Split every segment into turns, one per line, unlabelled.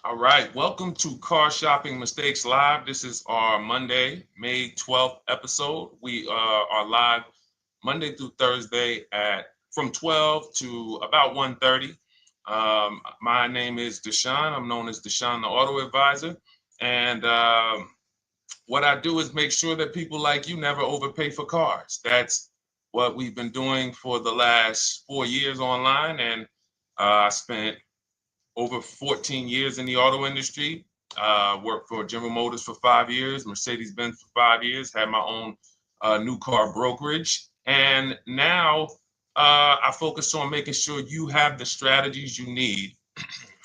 All right, welcome to Car Shopping Mistakes Live. This is our Monday, May 12th episode. We are live Monday through Thursday at from 12 to about 1:30. My name is Deshone. I'm known as Deshone the Auto Advisor. And what I do is make sure that people like you never overpay for cars. That's what we've been doing for the last 4 years online. And I spent over 14 years in the auto industry. Worked for General Motors for 5 years, Mercedes-Benz for 5 years, had my own new car brokerage. And now I focus on making sure you have the strategies you need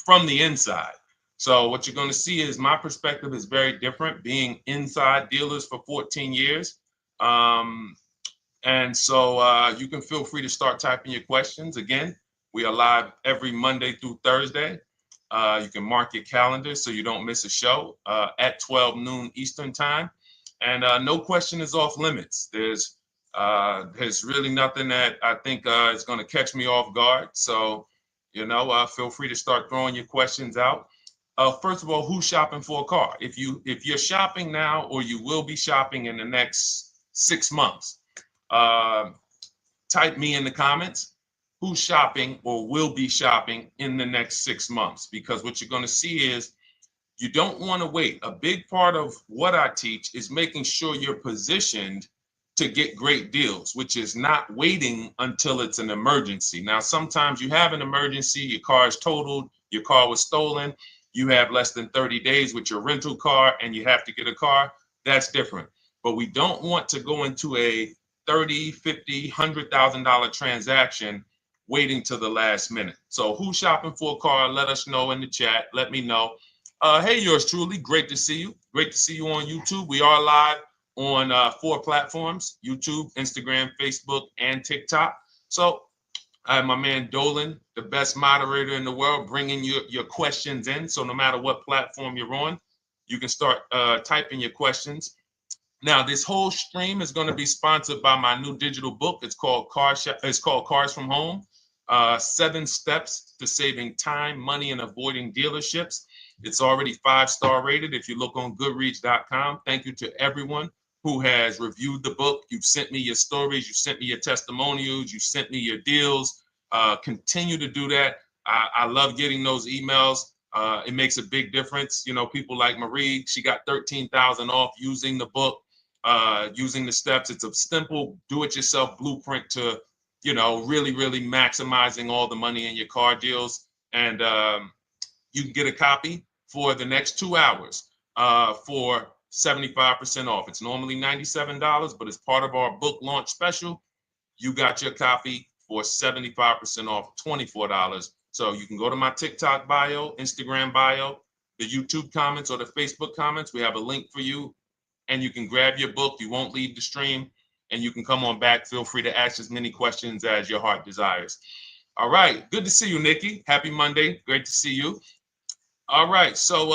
from the inside. So what you're going to see is my perspective is very different, being inside dealers for 14 years. Um, and so you can feel free to start typing your questions. Again, we are live every Monday through Thursday. You can mark your calendar so you don't miss a show at 12 noon Eastern time. And no question is off limits. There's really nothing that I think is going to catch me off guard. So, feel free to start throwing your questions out. First of all, who's shopping for a car? If you're shopping now or you will be shopping in the next 6 months, uh, type me in the comments who's shopping or will be shopping in the next 6 months, because what you're going to see is you don't want to wait. A big part of what I teach is making sure you're positioned to get great deals, which is not waiting until it's an emergency. Now, sometimes you have an emergency, your car is totaled, your car was stolen, you have less than 30 days with your rental car and you have to get a car. That's different. But we don't want to go into a 30, 50, $100,000 transaction waiting to the last minute. So who's shopping for a car? Let us know in the chat. Let me know. Hey, yours truly. Great to see you. Great to see you on YouTube. We are live on 4 platforms: YouTube, Instagram, Facebook, and TikTok. So I have my man Dolan, the best moderator in the world, bringing your questions in. So no matter what platform you're on, you can start typing your questions. Now, this whole stream is going to be sponsored by my new digital book. It's called Cars from Home: 7 Steps to Saving Time, Money, and Avoiding Dealerships. It's already 5-star rated. If you look on Goodreads.com, thank you to everyone who has reviewed the book. You've sent me your stories. You sent me your testimonials. You sent me your deals. Continue to do that. I love getting those emails. It makes a big difference. People like Marie, she got 13,000 off using the book, using the steps. It's a simple do-it-yourself blueprint to, really, really maximizing all the money in your car deals. And you can get a copy for the next 2 hours for 75% off. It's normally $97, but as part of our book launch special, you got your copy for 75% off, $24. So you can go to my TikTok bio, Instagram bio, the YouTube comments, or the Facebook comments. We have a link for you, and you can grab your book. You won't leave the stream, and you can come on back. Feel free to ask as many questions as your heart desires. All right. Good to see you, Nikki. Happy Monday. Great to see you. All right. So,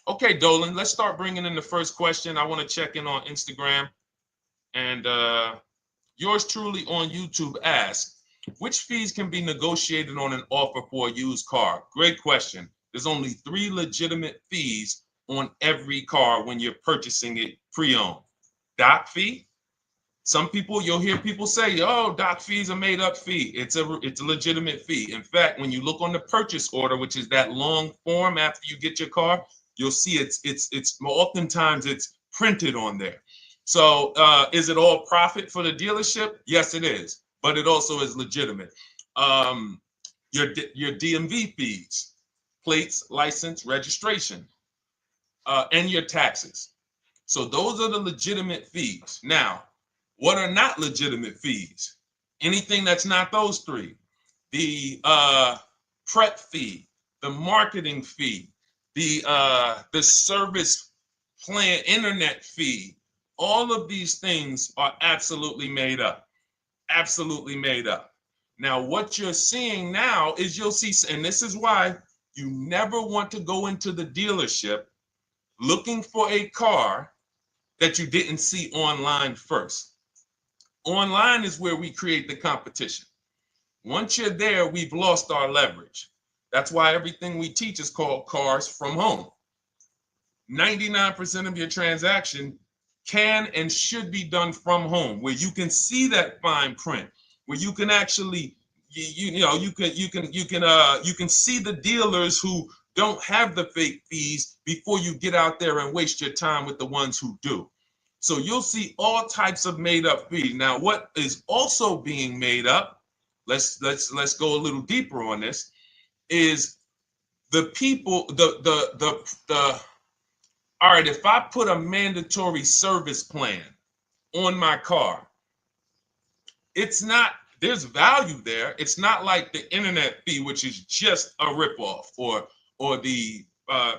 okay, Dolan, let's start bringing in the first question. I want to check in on Instagram. And yours truly on YouTube asks, which fees can be negotiated on an offer for a used car? Great question. There's only 3 legitimate fees on every car when you're purchasing it pre-owned. Doc fee. Some people, you'll hear people say, "Oh, doc fees are made up fee." It's a legitimate fee. In fact, when you look on the purchase order, which is that long form after you get your car, you'll see it's oftentimes it's printed on there. So is it all profit for the dealership? Yes, it is, but it also is legitimate. Um, your DMV fees, plates, license, registration, and your taxes. So those are the legitimate fees. Now, what are not legitimate fees? Anything that's not those 3. The prep fee, the marketing fee, the service plan internet fee. All of these things are absolutely made up. Absolutely made up. Now, what you're seeing now is you'll see, and this is why you never want to go into the dealership looking for a car that you didn't see online first. Online is where we create the competition. Once you're there, we've lost our leverage. That's why everything we teach is called Cars from Home. 99% of your transaction can and should be done from home, where you can see that fine print, where you can actually you can see the dealers who don't have the fake fees before you get out there and waste your time with the ones who do. So you'll see all types of made up fees. Now, what is also being made up, let's go a little deeper on this, is the people, the all right, if I put a mandatory service plan on my car, it's not, there's value there. It's not like the internet fee, which is just a ripoff, or the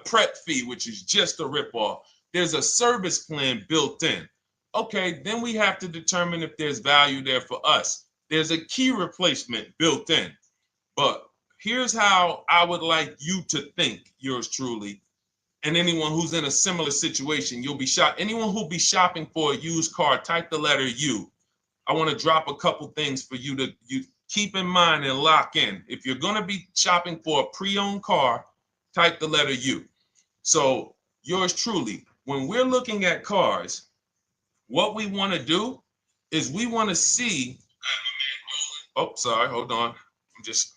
prep fee, which is just a ripoff. There's a service plan built in. Okay, then we have to determine if there's value there for us. There's a key replacement built in. But here's how I would like you to think, yours truly, and anyone who's in a similar situation. You'll be shocked. Anyone who'll be shopping for a used car, type the letter U. I want to drop a couple things for you to keep in mind and lock in. If you're going to be shopping for a pre-owned car, type the letter U. So yours truly, when we're looking at cars, what we want to do is we want to see, oh, sorry, hold on. I'm just,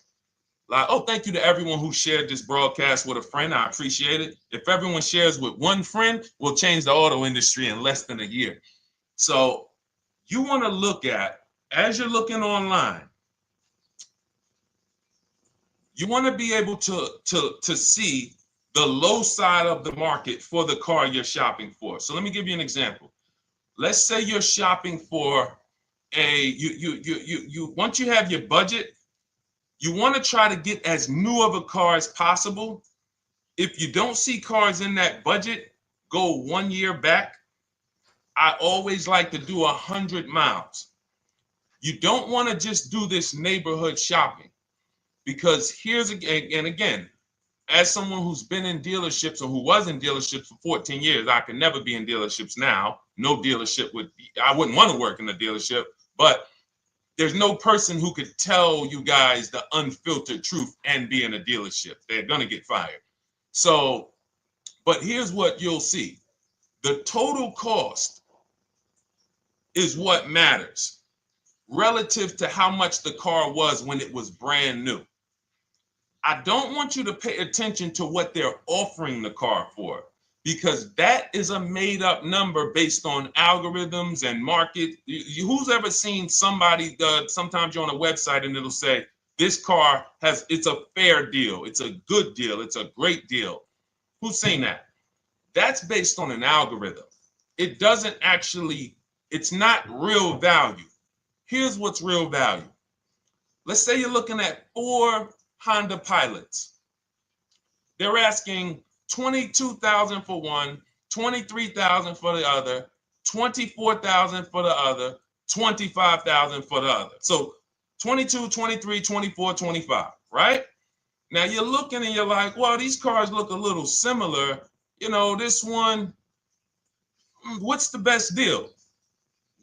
oh, thank you to everyone who shared this broadcast with a friend. I appreciate it. If everyone shares with one friend, we'll change the auto industry in less than a year. So you want to look at, as you're looking online, you want to be able to see the low side of the market for the car you're shopping for. So let me give you an example. Let's say you're shopping for once you have your budget, you want to try to get as new of a car as possible. If you don't see cars in that budget, go 1 year back. I always like to do 100 miles. You don't want to just do this neighborhood shopping, because here's again, as someone who's been in dealerships or who was in dealerships for 14 years, I can never be in dealerships now. No dealership I wouldn't want to work in a dealership, but there's no person who could tell you guys the unfiltered truth and be in a dealership. They're going to get fired. So, but here's what you'll see. The total cost is what matters relative to how much the car was when it was brand new. I don't want you to pay attention to what they're offering the car for, because that is a made up number based on algorithms and market. Who's ever seen somebody, sometimes you're on a website and it'll say, this car it's a fair deal, it's a good deal, it's a great deal. Who's seen that? That's based on an algorithm. It doesn't actually, it's not real value. Here's what's real value. Let's say you're looking at 4 Honda Pilots. They're asking $22,000 for one, $23,000 for the other, $24,000 for the other, $25,000 for the other. So 22, 23, 24, 25, right? Now you're looking and you're like, well, these cars look a little similar. You know, this one, what's the best deal?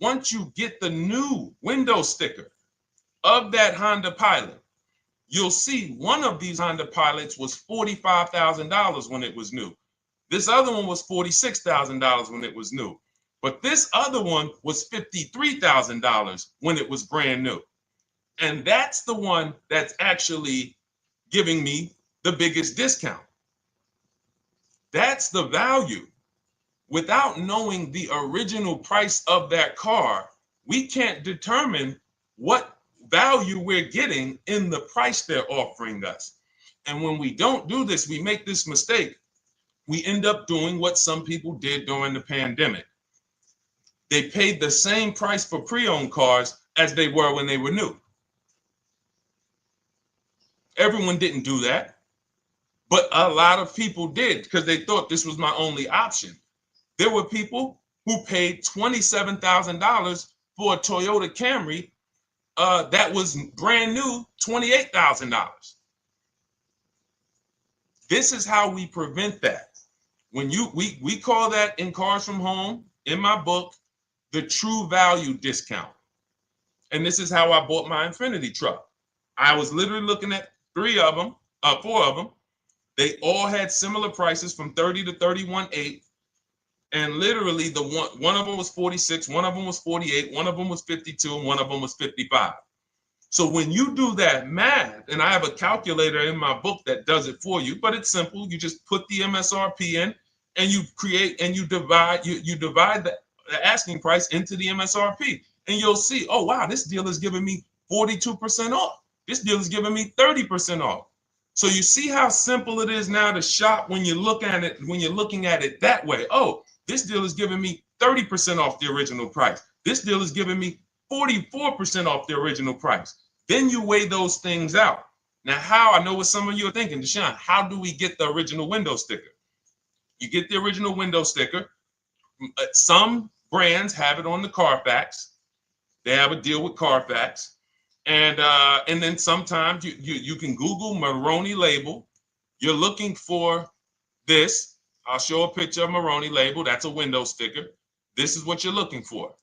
Once you get the new window sticker of that Honda Pilot, you'll see one of these Honda Pilots was $45,000 when it was new. This other one was $46,000 when it was new. But this other one was $53,000 when it was brand new. And that's the one that's actually giving me the biggest discount. That's the value. Without knowing the original price of that car, we can't determine what value we're getting in the price they're offering us. And when we don't do this, we make this mistake. We end up doing what some people did during the pandemic. They paid the same price for pre-owned cars as they were when they were new. Everyone didn't do that, but a lot of people did because they thought this was my only option. There were people who paid $27,000 for a Toyota Camry that was brand new, $28,000. This is how we prevent that. When we call that in Cars from Home, in my book, the true value discount. And this is how I bought my Infiniti truck. I was literally looking at 3 of them. 4 of them. They all had similar prices from 30 to 31.8. And literally the one of them was 46, one of them was 48, one of them was 52, and one of them was 55. So when you do that math, and I have a calculator in my book that does it for you, but it's simple. You just put the MSRP in and you create and you divide the asking price into the MSRP. And you'll see, oh wow, this deal is giving me 42% off. This deal is giving me 30% off. So you see how simple it is now to shop when you look at it, when you're looking at it that way. Oh, this deal is giving me 30% off the original price. This deal is giving me 44% off the original price. Then you weigh those things out. Now, how, I know what some of you are thinking, Deshone, how do we get the original window sticker? You get the original window sticker. Some brands have it on the Carfax. They have a deal with Carfax. And then sometimes you can Google Maroney label. You're looking for this. I'll show a picture of Maroney label. That's a window sticker. This is what you're looking for.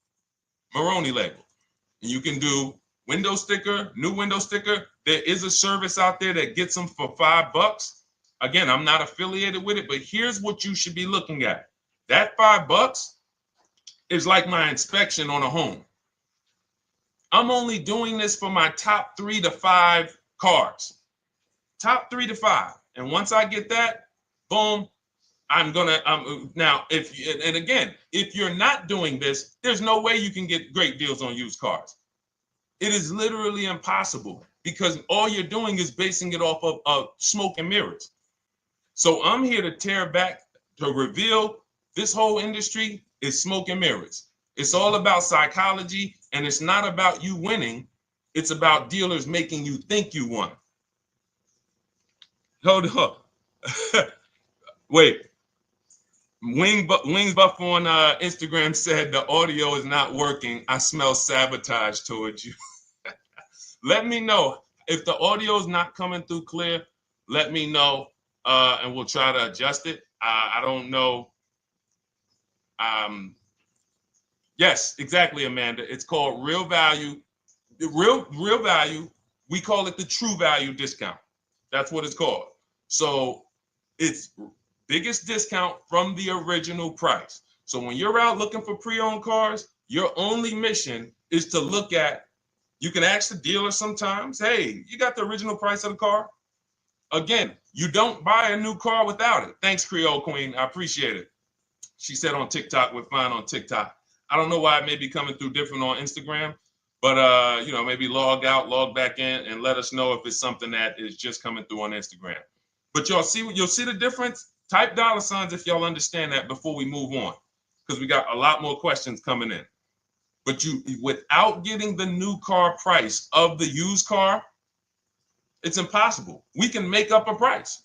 Maroney label. And you can do window sticker, new window sticker. There is a service out there that gets them for $5. Again, I'm not affiliated with it, but here's what you should be looking at. That $5 is like my inspection on a home. I'm only doing this for my top 3 to 5 cars. Top 3 to 5. And once I get that, boom, I'm gonna now if you're not doing this, there's no way you can get great deals on used cars. It is literally impossible because all you're doing is basing it off of smoke and mirrors. So I'm here to tear back, to reveal this whole industry is smoke and mirrors. It's all about psychology, and it's not about you winning. It's about dealers making you think you won. Hold up. Wait. Wings Buff on Instagram said the audio is not working. I smell sabotage towards you. Let me know if the audio is not coming through clear. Let me know, and we'll try to adjust it. I don't know. Yes, exactly, Amanda. It's called real value. Real value. We call it the true value discount. That's what it's called. So it's biggest discount from the original price. So when you're out looking for pre-owned cars, your only mission is to look at, you can ask the dealer sometimes, hey, you got the original price of the car? Again, you don't buy a new car without it. Thanks, Creole Queen. I appreciate it. She said on TikTok, we're fine on TikTok. I don't know why it may be coming through different on Instagram, but maybe log out, log back in, and let us know if it's something that is just coming through on Instagram. But you'll see the difference. Type $ if y'all understand that before we move on, because we got a lot more questions coming in. But without getting the new car price of the used car, it's impossible. We can make up a price.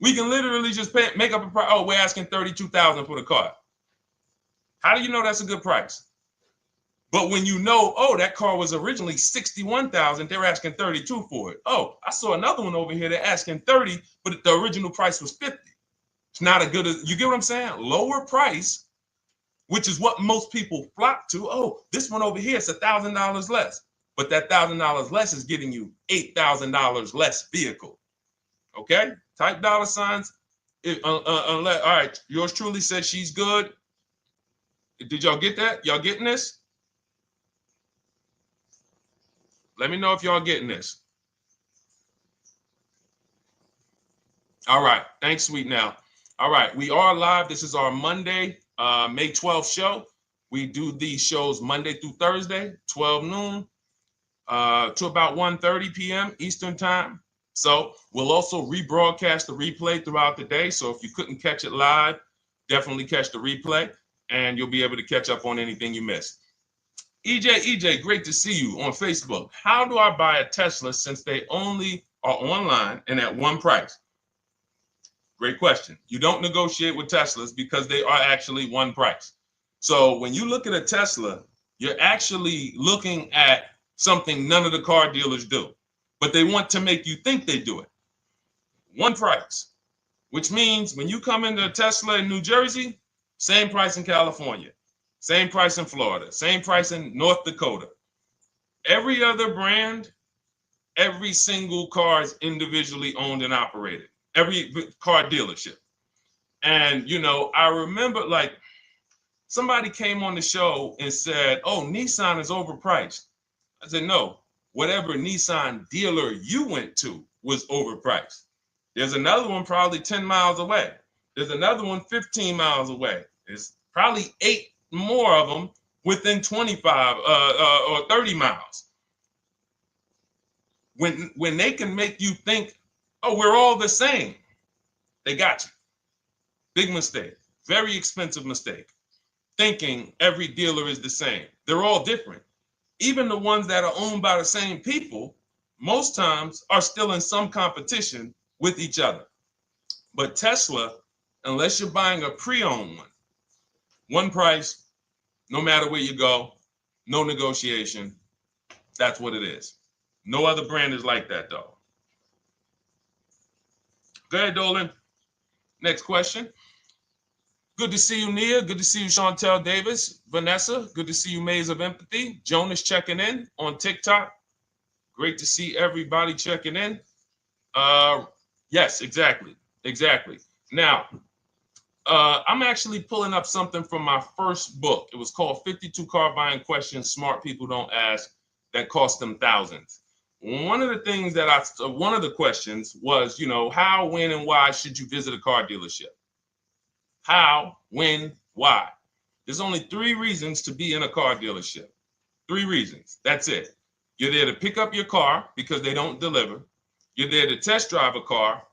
We can literally just make up a price. Oh, we're asking $32,000 for the car. How do you know that's a good price? But when you know, oh, that car was originally $61,000, they're asking $32,000 for it. Oh, I saw another one over here. They're asking $30,000, but the original price was $50,000. It's not a good, you get what I'm saying? Lower price, which is what most people flock to. Oh, this one over here is $1,000 less. But that $1,000 less is getting you $8,000 less vehicle. Okay? Type $. All right, yours truly said she's good. Did y'all get that? Y'all getting this? Let me know if y'all getting this. All right. Thanks, Sweet Now. All right. We are live. This is our Monday, May 12th show. We do these shows Monday through Thursday, 12 noon to about 1:30 p.m. Eastern time. So we'll also rebroadcast the replay throughout the day. So if you couldn't catch it live, definitely catch the replay, and you'll be able to catch up on anything you missed. EJ, great to see you on Facebook. How do I buy a Tesla since they only are online and at one price? Great question. You don't negotiate with Teslas because they are actually one price. So when you look at a Tesla, you're actually looking at something none of the car dealers do, but they want to make you think they do it. One price, which means when you come into a Tesla in New Jersey, same price in California, same price in Florida, same price in North Dakota. Every other brand Every single car is individually owned and operated. Every car dealership. And, you know, I remember like somebody came on the show and said, oh, Nissan is overpriced. I said, no, whatever Nissan dealer you went to was overpriced. There's another one probably 10 miles away. There's another one 15 miles away. There's probably 8 more of them within 25 or 30 miles. When they can make you think, oh, we're all the same, they got you. Big mistake. Very expensive mistake. Thinking every dealer is the same. They're all different. Even the ones that are owned by the same people, most times are still in some competition with each other. But Tesla, unless you're buying a pre-owned one price, no matter where you go, no negotiation. That's what it is. No other brand is like that, though. Go ahead, Dolan. Next question. Good to see you, Nia. Good to see you, Chantel Davis. Vanessa, good to see you, Maze of Empathy. Jonas checking in on TikTok. Great to see everybody checking in. Yes, exactly. Now, I'm actually pulling up something from my first book. It was called 52 Car Buying Questions Smart People Don't Ask that cost them thousands. One of the questions was, you know, how, when, and why should you visit a car dealership? How, when, why? There's only 3 reasons to be in a car dealership. 3 reasons. That's it. You're there to pick up your car because they don't deliver. You're there to test drive a car,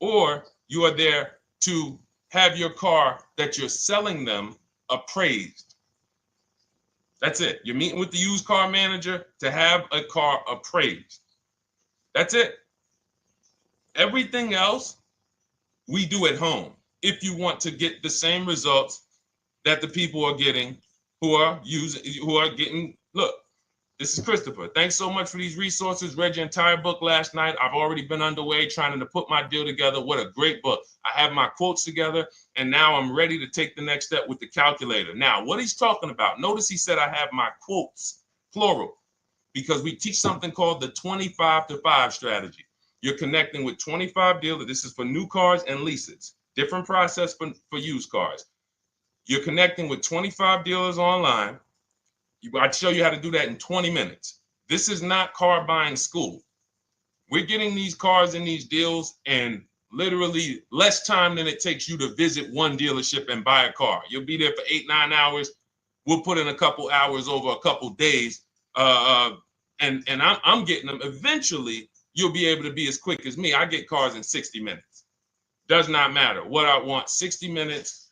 or you are there to have your car that you're selling them appraised. That's it. You're meeting with the used car manager to have a car appraised. That's it. Everything else we do at home if you want to get the same results that the people are getting who are getting. Look, this is Christopher. Thanks so much for these resources. Read your entire book last night. I've already been underway trying to put my deal together. What a great book. I have my quotes together, and now I'm ready to take the next step with the calculator. Now, what he's talking about, notice he said I have my quotes, plural, because we teach something called the 25 to 5 strategy. You're connecting with 25 dealers. This is for new cars and leases. Different process for used cars. You're connecting with 25 dealers online. I'd show you how to do that in 20 minutes. This is not car buying school. We're getting these cars and these deals in literally less time than it takes you to visit one dealership and buy a car. You'll be there for 8-9 hours. We'll put in a couple hours over a couple days. And I'm getting them. Eventually, you'll be able to be as quick as me. I get cars in 60 minutes. Does not matter what I want. 60 minutes.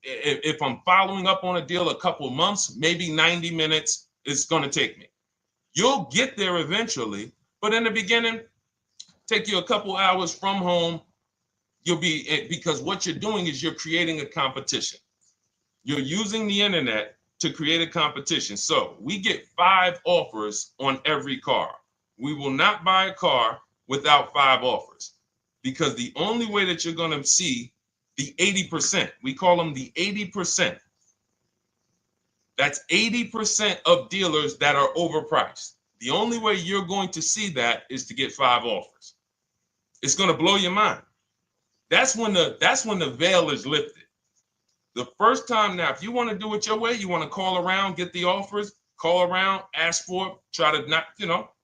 If I'm following up on a deal a couple months, maybe 90 minutes is going to take me. You'll get there eventually, but in the beginning, take you a couple hours from home. Because what you're doing is you're creating a competition. You're using the internet to create a competition. So we get 5 offers on every car. We will not buy a car without 5 offers, because the only way that you're going to see the 80%, we call them the 80%. That's 80% of dealers that are overpriced. The only way you're going to see that is to get 5 offers. It's going to blow your mind. That's when the veil is lifted. The first time, now, if you want to do it your way, you want to call around, get the offers, call around, ask for it, try to not,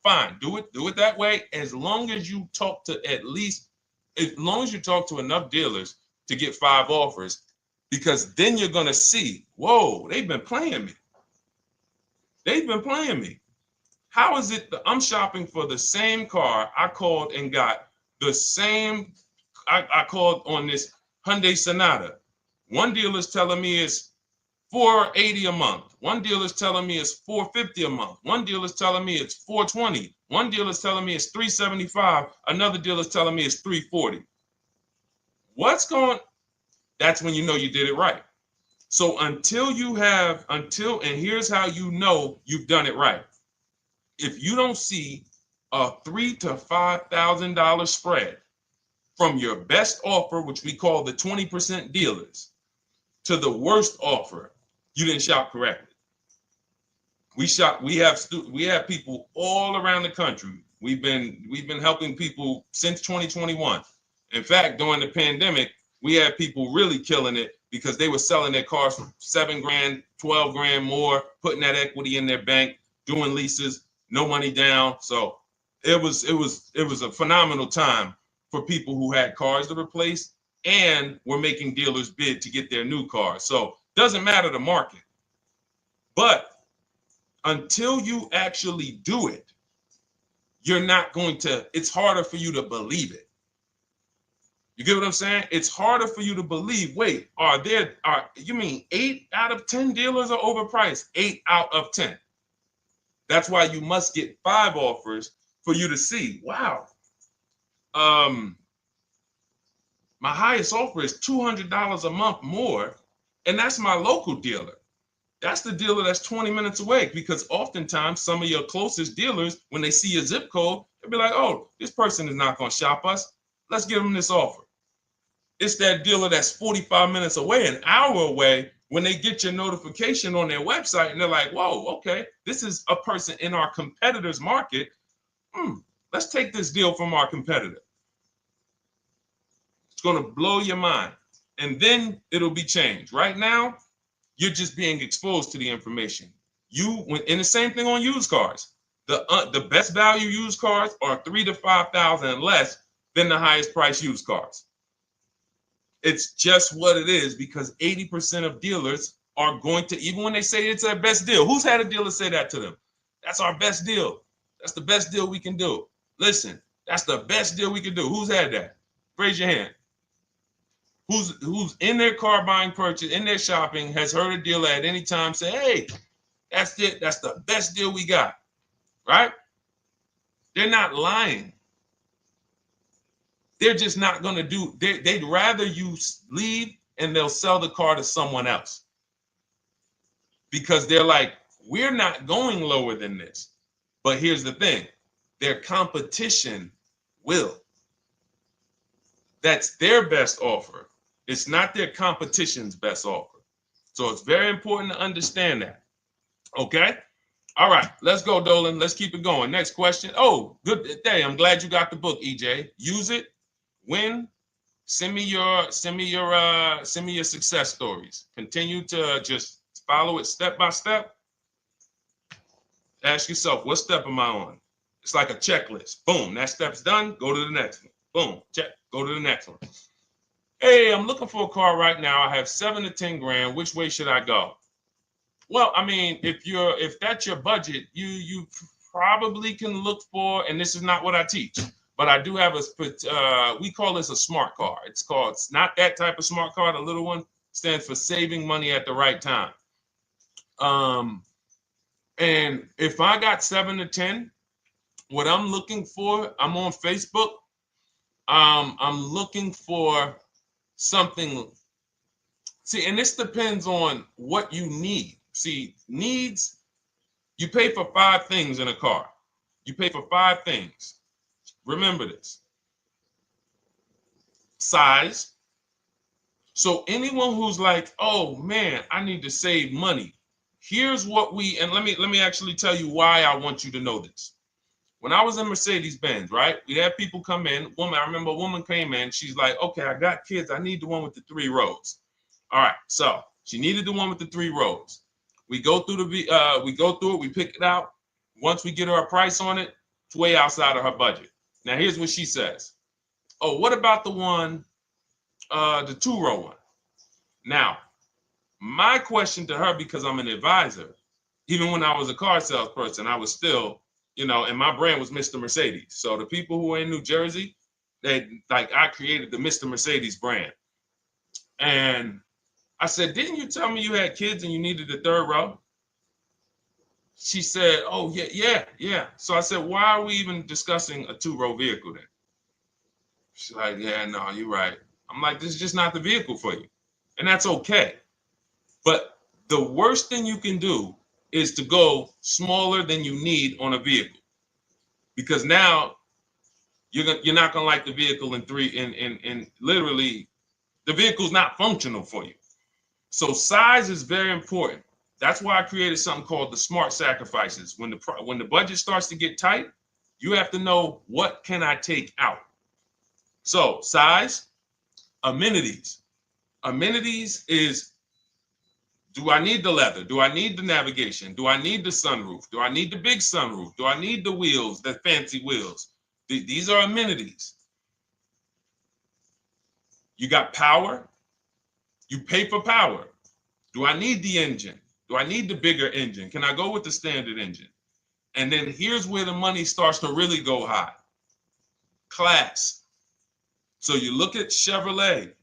fine, do it that way. As long as you talk to enough dealers to get 5 offers, because then you're going to see, whoa, they've been playing me. How is it that I'm shopping for the same car? I called and got the same. I called on this Hyundai Sonata. One dealer's telling me it's $480 a month. One dealer's telling me it's $450 a month. One dealer's telling me it's $420. One dealer's telling me it's $375. Another dealer's telling me it's $340. That's when you know you did it right. So and here's how you know you've done it right. If you don't see a $3,000 to $5,000 spread from your best offer, which we call the 20% dealers, to the worst offer, you didn't shop correctly. We have people all around the country. We've been helping people since 2021. In fact, during the pandemic, we had people really killing it because they were selling their cars for 7 grand, 12 grand more, putting that equity in their bank, doing leases, no money down. So it was a phenomenal time for people who had cars to replace and were making dealers bid to get their new cars. So doesn't matter the market. But until you actually do it, you're not going to, it's harder for you to believe it. You get what I'm saying? It's harder for you to believe, wait, you mean 8 out of 10 dealers are overpriced? 8 out of 10. That's why you must get 5 offers for you to see, wow. My highest offer is $200 a month more, and that's my local dealer. That's the dealer that's 20 minutes away, because oftentimes some of your closest dealers, when they see your zip code, they'll be like, oh, this person is not going to shop us. Let's give them this offer. It's that dealer that's 45 minutes away, an hour away, when they get your notification on their website and they're like, whoa, okay, this is a person in our competitor's market. Let's take this deal from our competitor. It's going to blow your mind. And then it'll be changed. Right now, you're just being exposed to the information. And the same thing on used cars. The best value used cars are $3,000 to $5,000 less than the highest price used cars. It's just what it is, because 80% of dealers are going to, even when they say it's their best deal. Who's had a dealer say that to them? That's our best deal. That's the best deal we can do. Listen, that's the best deal we can do. Who's had that? Raise your hand. Who's in their car buying purchase, in their shopping, has heard a dealer at any time say, hey, that's it. That's the best deal we got, right? They're not lying. They're just not going to do, they'd rather you leave and they'll sell the car to someone else, because they're like, we're not going lower than this. But here's the thing, their competition will. That's their best offer. It's not their competition's best offer. So it's very important to understand that. Okay? All right, let's go, Dolan. Let's keep it going. Next question. Oh, good day. I'm glad you got the book, EJ. Use it. Win. Send me your success stories. Continue to just follow it step by step. Ask yourself, what step am I on? It's like a checklist. Boom, that step's done. Go to the next one. Boom, check. Go to the next one. Hey, I'm looking for a car right now. I have 7 to 10 grand. Which way should I go? Well, I mean, if that's your budget, you probably can look for, and this is not what I teach, but I do have we call this a smart car. It's not that type of smart car. The little one stands for saving money at the right time. And if I got 7 to 10, what I'm looking for, I'm on Facebook. I'm looking for something. See, and this depends on what you need. See, needs, you pay for 5 things in a car. You pay for 5 things. Remember this. Size. So anyone who's like, oh man, I need to save money. Here's what and let me actually tell you why I want you to know this. When I was in Mercedes-Benz, right? We had people come in. I remember a woman came in. She's like, okay, I got kids. I need the one with the 3 rows. All right. So she needed the one with the 3 rows. We go through it. We pick it out. Once we get her a price on it, it's way outside of her budget. Now, here's what she says. Oh, what about the one, the 2-row one? Now, my question to her, because I'm an advisor, even when I was a car salesperson, I was still, and my brand was Mr. Mercedes. So the people who are in New Jersey, I created the Mr. Mercedes brand. And I said, didn't you tell me you had kids and you needed the 3rd row? She said, oh, yeah. So I said, why are we even discussing a 2-row vehicle then? She's like, yeah, no, you're right. I'm like, this is just not the vehicle for you. And that's okay. But the worst thing you can do is to go smaller than you need on a vehicle, because now you're not gonna like the vehicle in literally the vehicle's not functional for you. So size is very important. That's why I created something called the smart sacrifices. When the budget starts to get tight, You have to know, what can I take out? So size, amenities. Amenities is, do I need the leather? Do I need the navigation? Do I need the sunroof? Do I need the big sunroof? Do I need the wheels, the fancy wheels? These are amenities. You got power. You pay for power. Do I need the engine? Do I need the bigger engine? Can I go with the standard engine? And then here's where the money starts to really go high. Class. So you look at Chevrolet,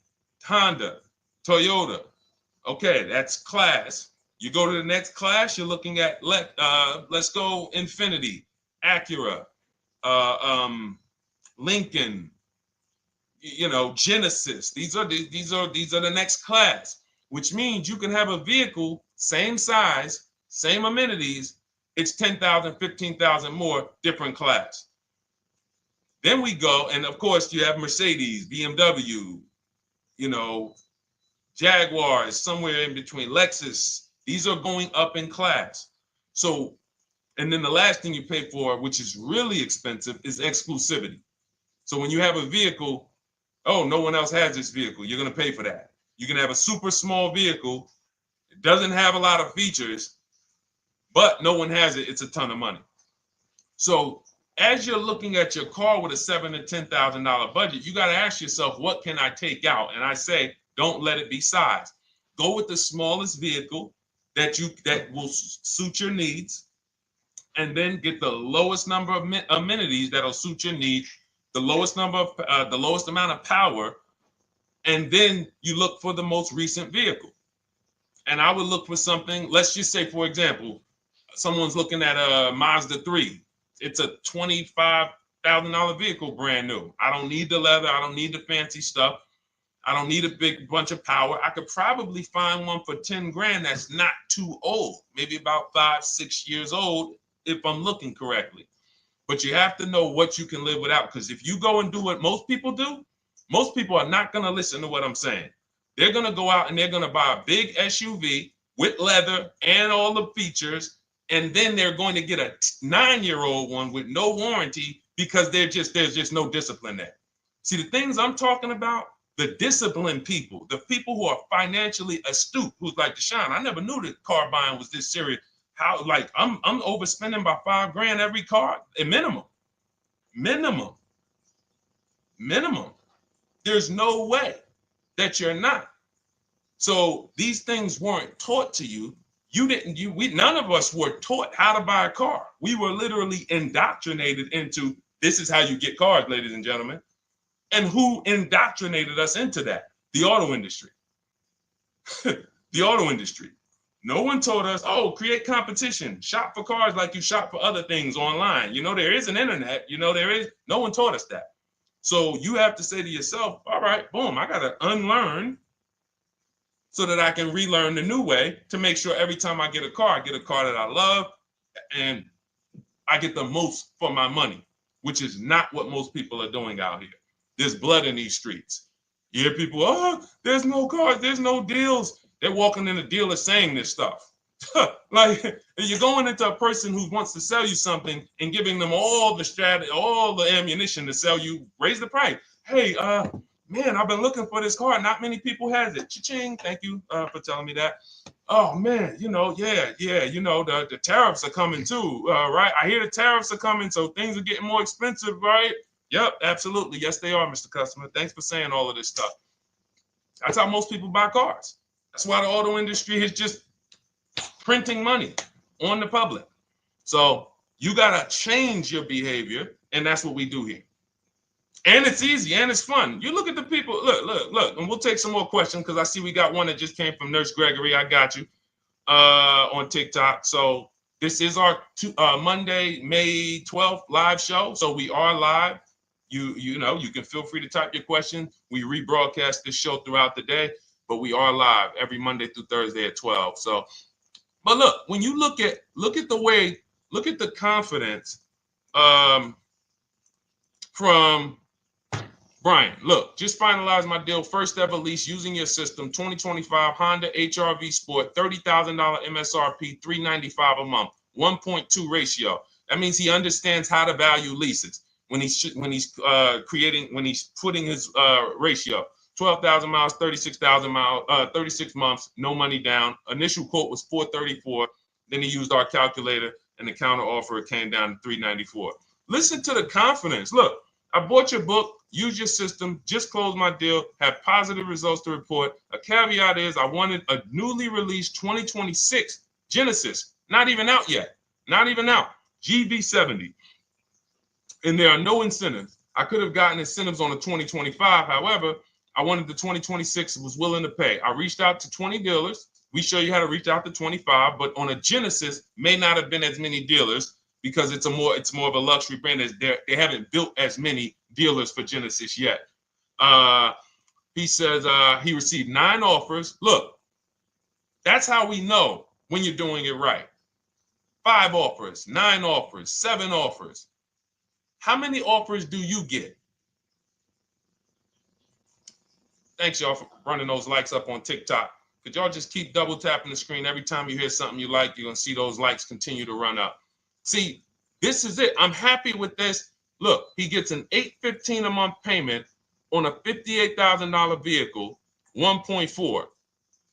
Honda, Toyota. Okay, that's class. You go to the next class, you're looking at, let's go Infiniti, Acura, Lincoln, Genesis. These are the next class, which means you can have a vehicle, same size, same amenities. It's 10,000, 15,000 more, different class. Then we go, and of course you have Mercedes, BMW, Jaguars, somewhere in between, Lexus. These are going up in class. So, and then the last thing you pay for, which is really expensive, is exclusivity. So when you have a vehicle, oh, no one else has this vehicle, you're going to pay for that. You can have a super small vehicle, it doesn't have a lot of features, but no one has it, it's a ton of money. So as you're looking at your car with a $7,000 to $10,000 budget, you got to ask yourself, what can I take out? And I say, don't let it be size. Go with the smallest vehicle that will suit your needs, and then get the lowest number of amenities that'll suit your needs, the lowest amount of power, and then you look for the most recent vehicle. And I would look for something, let's just say, for example, someone's looking at a Mazda 3. It's a $25,000 vehicle, brand new. I don't need the leather. I don't need the fancy stuff. I don't need a big bunch of power. I could probably find one for 10 grand that's not too old, maybe about 5-6 years old, if I'm looking correctly. But you have to know what you can live without, because if you go and do what most people do, most people are not going to listen to what I'm saying. They're going to go out and they're going to buy a big SUV with leather and all the features, and then they're going to get a 9-year-old one with no warranty because there's just no discipline there. See, the things I'm talking about, the disciplined people, the people who are financially astute, who's like, Deshone, I never knew that car buying was this serious. How, like, I'm overspending by $5 grand every car, a minimum. There's no way that you're not. So these things weren't taught to you. None of us were taught how to buy a car. We were literally indoctrinated into, this is how you get cars, ladies and gentlemen. And who indoctrinated us into that? The auto industry. The auto industry. No one told us, oh, create competition, shop for cars like you shop for other things online. There is an internet, no one taught us that. So you have to say to yourself, all right, boom, I got to unlearn so that I can relearn the new way to make sure every time I get a car that I love and I get the most for my money, which is not what most people are doing out here. There's blood in these streets. You hear people, oh, there's no cars, there's no deals. They're walking in the dealer saying this stuff. Like, you're going into a person who wants to sell you something and giving them all the strategy, all the ammunition to sell you, raise the price. Hey, man, I've been looking for this car. Not many people has it. Cha-ching. Thank you for telling me that. Oh man, the tariffs are coming too, right? I hear the tariffs are coming, so things are getting more expensive, right? Yep, absolutely. Yes, they are, Mr. Customer. Thanks for saying all of this stuff. That's how most people buy cars. That's why the auto industry is just printing money on the public. So you got to change your behavior, and that's what we do here. And it's easy and it's fun. You look at the people, look, and we'll take some more questions because I see we got one that just came from Nurse Gregory. I got you on TikTok. So this is our Monday, May 12th live show. So we are live. You can feel free to type your question. We rebroadcast this show throughout the day, but we are live every Monday through Thursday at 12. So, but look, when you look at the confidence from Brian, look, just finalized my deal. First ever lease using your system, 2025 Honda HR-V Sport, $30,000 MSRP, $395 a month, 1.2 ratio. That means he understands how to value leases when he's putting his ratio. 12,000 miles, 36,000 miles, 36 months, no money down. Initial quote was 434. Then he used our calculator, and the counter offer came down to 394. Listen to the confidence. Look, I bought your book, use your system, just closed my deal, have positive results to report. A caveat is I wanted a newly released 2026 Genesis, not even out yet, not even out, GV70. And there are no incentives. I could have gotten incentives on the 2025. However, I wanted the 2026, was willing to pay. I reached out to 20 dealers. We show you how to reach out to 25, but on a Genesis, may not have been as many dealers because it's more of a luxury brand. As they haven't built as many dealers for Genesis yet. He says he received 9 offers. Look, that's how we know when you're doing it right. 5 offers, 9 offers, 7 offers. How many offers do you get? Thanks, y'all, for running those likes up on TikTok. Could y'all just keep double tapping the screen every time you hear something you like? You're going to see those likes continue to run up. See, this is it. I'm happy with this. Look, he gets an $815 a month payment on a $58,000 vehicle, 1.4.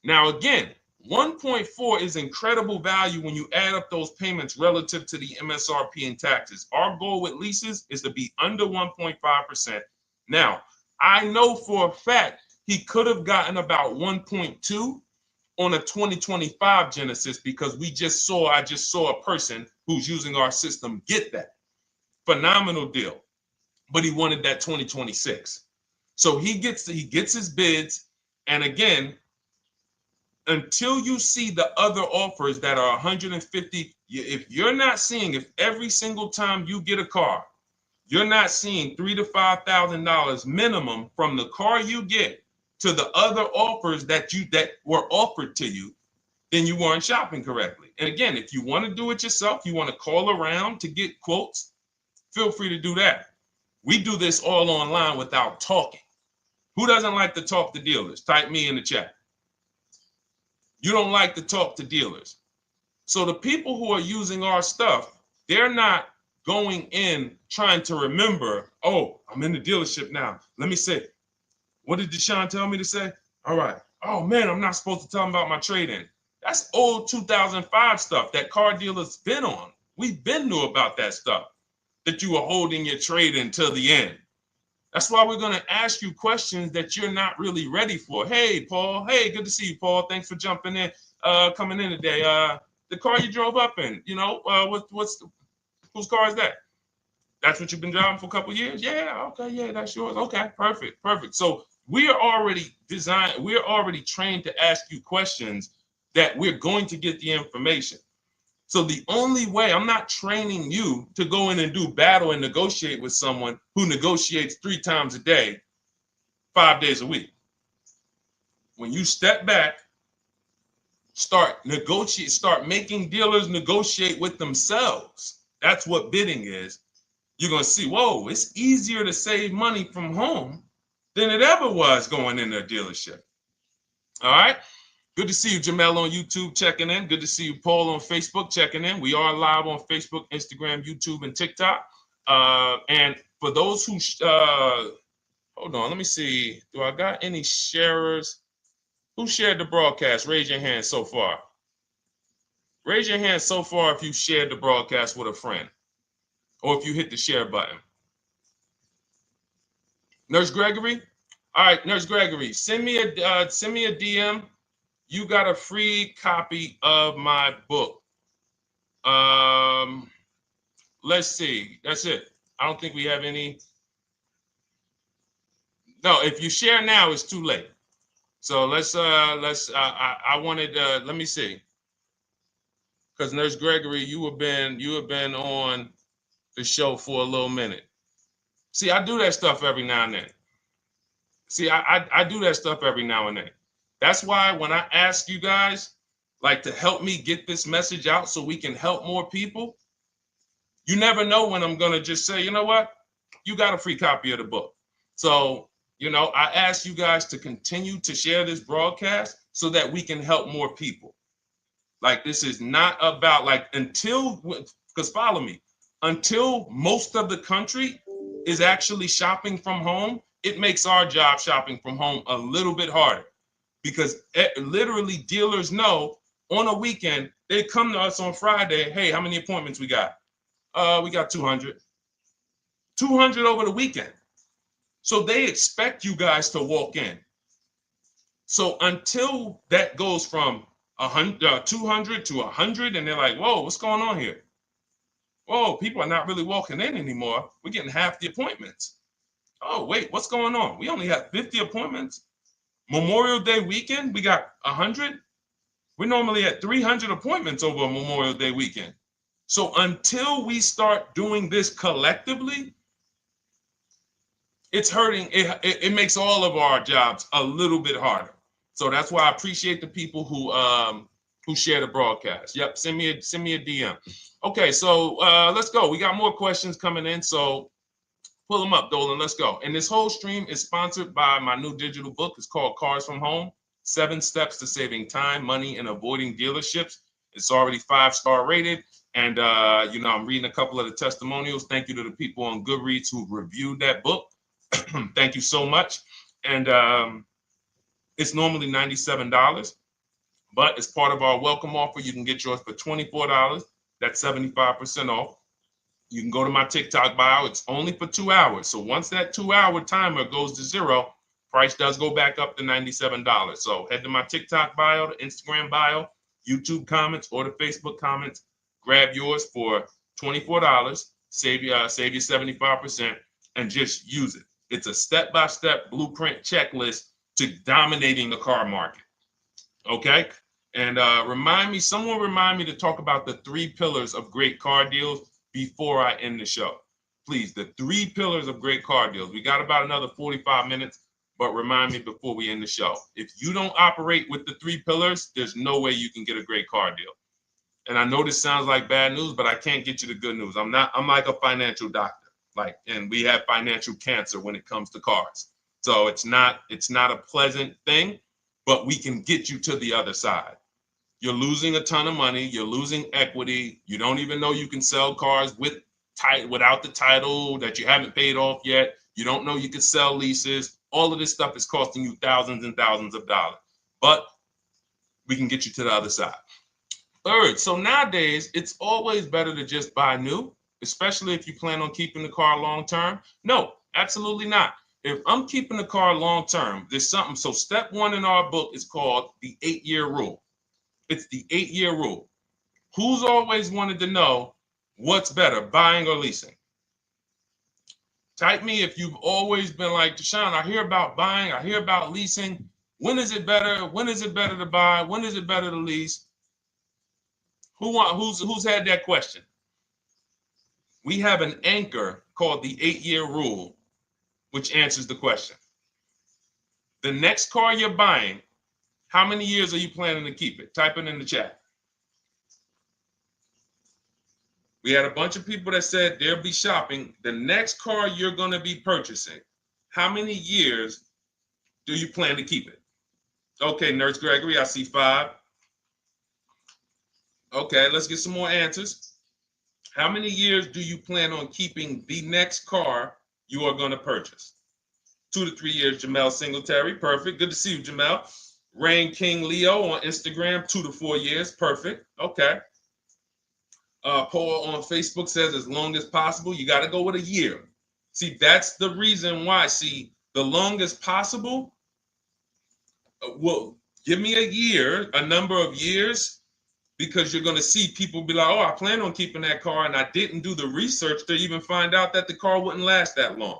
Now, again, 1.4 is incredible value when you add up those payments relative to the MSRP and taxes. Our goal with leases is to be under 1.5%. Now, I know for a fact he could have gotten about 1.2 on a 2025 Genesis because I just saw a person who's using our system get that. Phenomenal deal. But he wanted that 2026. So he gets his bids. And again, until you see the other offers that are 150, if every single time you get a car, you're not seeing $3,000 to $5,000 minimum from the car you get to the other offers that were offered to you, then you weren't shopping correctly. And again, if you want to do it yourself, you want to call around to get quotes, feel free to do that. We do this all online without talking. Who doesn't like to talk to dealers? Type me in the chat. You don't like to talk to dealers. So the people who are using our stuff, they're not going in trying to remember, oh, I'm in the dealership now. Let me say, what did Deshone tell me to say? All right. Oh, man, I'm not supposed to tell them about my trade-in. That's old 2005 stuff that car dealers been on. We've been knew about that stuff, that you were holding your trade-in till the end. That's why we're going to ask you questions that you're not really ready for. Hey, Paul. Hey, good to see you, Paul. Thanks for jumping in, coming in today. The car you drove up in, whose car is that? That's what you've been driving for a couple of years? Yeah, okay, yeah, that's yours. Okay, perfect. So we are already trained to ask you questions that we're going to get the information. So the only way, I'm not training you to go in and do battle and negotiate with someone who negotiates 3 times a day, 5 days a week. When you step back, start making dealers negotiate with themselves. That's what bidding is. You're going to see, whoa, it's easier to save money from home than it ever was going in a dealership. All right. Good to see you, Jamel, on YouTube checking in. Good to see you, Paul, on Facebook checking in. We are live on Facebook, Instagram, YouTube, and TikTok. And for those who, hold on, let me see. Do I got any sharers? Who shared the broadcast? Raise your hand so far. Raise your hand so far if you shared the broadcast with a friend or if you hit the share button. Nurse Gregory? All right, Nurse Gregory, send me a DM. You got a free copy of my book. Let's see. That's it. I don't think we have any. No, if you share now, it's too late. So I wanted let me see. Because Nurse Gregory, you have been on the show for a little minute. See, I do that stuff every now and then. I do that stuff every now and then. That's why when I ask you guys, like, to help me get this message out so we can help more people, you never know when I'm going to just say, you know what? You got a free copy of the book. So, I ask you guys to continue to share this broadcast so that we can help more people. Like, this is not about, because follow me. until most of the country is actually shopping from home, it makes our job shopping from home a little bit harder, because literally dealers know on a weekend, they come to us on Friday, hey, how many appointments we got? We got 200. 200 over the weekend. So they expect you guys to walk in. So until that goes from 200 to 100, and they're like, whoa, what's going on here? Whoa, people are not really walking in anymore. We're getting half the appointments. Oh, wait, what's going on? We only have 50 appointments. Memorial Day weekend, we got 100. We're normally at 300 appointments over a Memorial Day weekend. So until we start doing this collectively, it's hurting. It makes all of our jobs a little bit harder. So that's why I appreciate the people who share the broadcast. Yep, send me a DM. Okay, so let's go. We got more questions coming in, so pull them up, Dolan. Let's go. And this whole stream is sponsored by my new digital book. It's called Cars from Home: 7 Steps to Saving Time, Money, and Avoiding Dealerships. It's already 5-star rated. And, I'm reading a couple of the testimonials. Thank you to the people on Goodreads who reviewed that book. Thank you so much. And it's normally $97, but as part of our welcome offer, you can get yours for $24. That's 75% off. You can go to my TikTok bio. It's only for 2 hours. So once that 2-hour timer goes to zero, price does go back up to $97. So head to my TikTok bio, the Instagram bio, YouTube comments, or the Facebook comments. Grab yours for $24. Save you 75%, and just use it. It's a step-by-step blueprint checklist to dominating the car market. Okay? And someone remind me to talk about the 3 pillars of great car deals before I end the show. Please, the 3 pillars of great car deals. We got about another 45 minutes, but remind me before we end the show. If you don't operate with the 3 pillars, there's no way you can get a great car deal. And I know this sounds like bad news, but I can't get you the good news. I'm like a financial doctor. And we have financial cancer when it comes to cars. So it's not a pleasant thing, but we can get you to the other side. You're losing a ton of money. You're losing equity. You don't even know you can sell cars without the title that you haven't paid off yet. You don't know you can sell leases. All of this stuff is costing you thousands and thousands of dollars, but we can get you to the other side. Third, so nowadays, it's always better to just buy new, especially if you plan on keeping the car long term. No, absolutely not. If I'm keeping the car long term, there's something. So step 1 in our book is called the 8-year rule. It's the 8-year rule. Who's always wanted to know what's better, buying or leasing? Type me if you've always been like, Deshone, I hear about buying, I hear about leasing. When is it better? When is it better to buy? When is it better to lease? Who's had that question? We have an anchor called the 8-year rule, which answers the question. The next car you're buying, how many years are you planning to keep it? Type it in the chat. We had a bunch of people that said they'll be shopping. The next car you're going to be purchasing, how many years do you plan to keep it? Okay, Nurse Gregory, I see 5. Okay, let's get some more answers. How many years do you plan on keeping the next car you are going to purchase? 2 to 3 years, Jamel Singletary. Perfect. Good to see you, Jamel. Rain King Leo on Instagram, 2 to 4 years. Perfect. Okay. Paul on Facebook says as long as possible. You got to go with a year. See, that's the reason why. See, the longest possible, well, give me a year, a number of years, because you're going to see people be like, oh, I plan on keeping that car, and I didn't do the research to even find out that the car wouldn't last that long.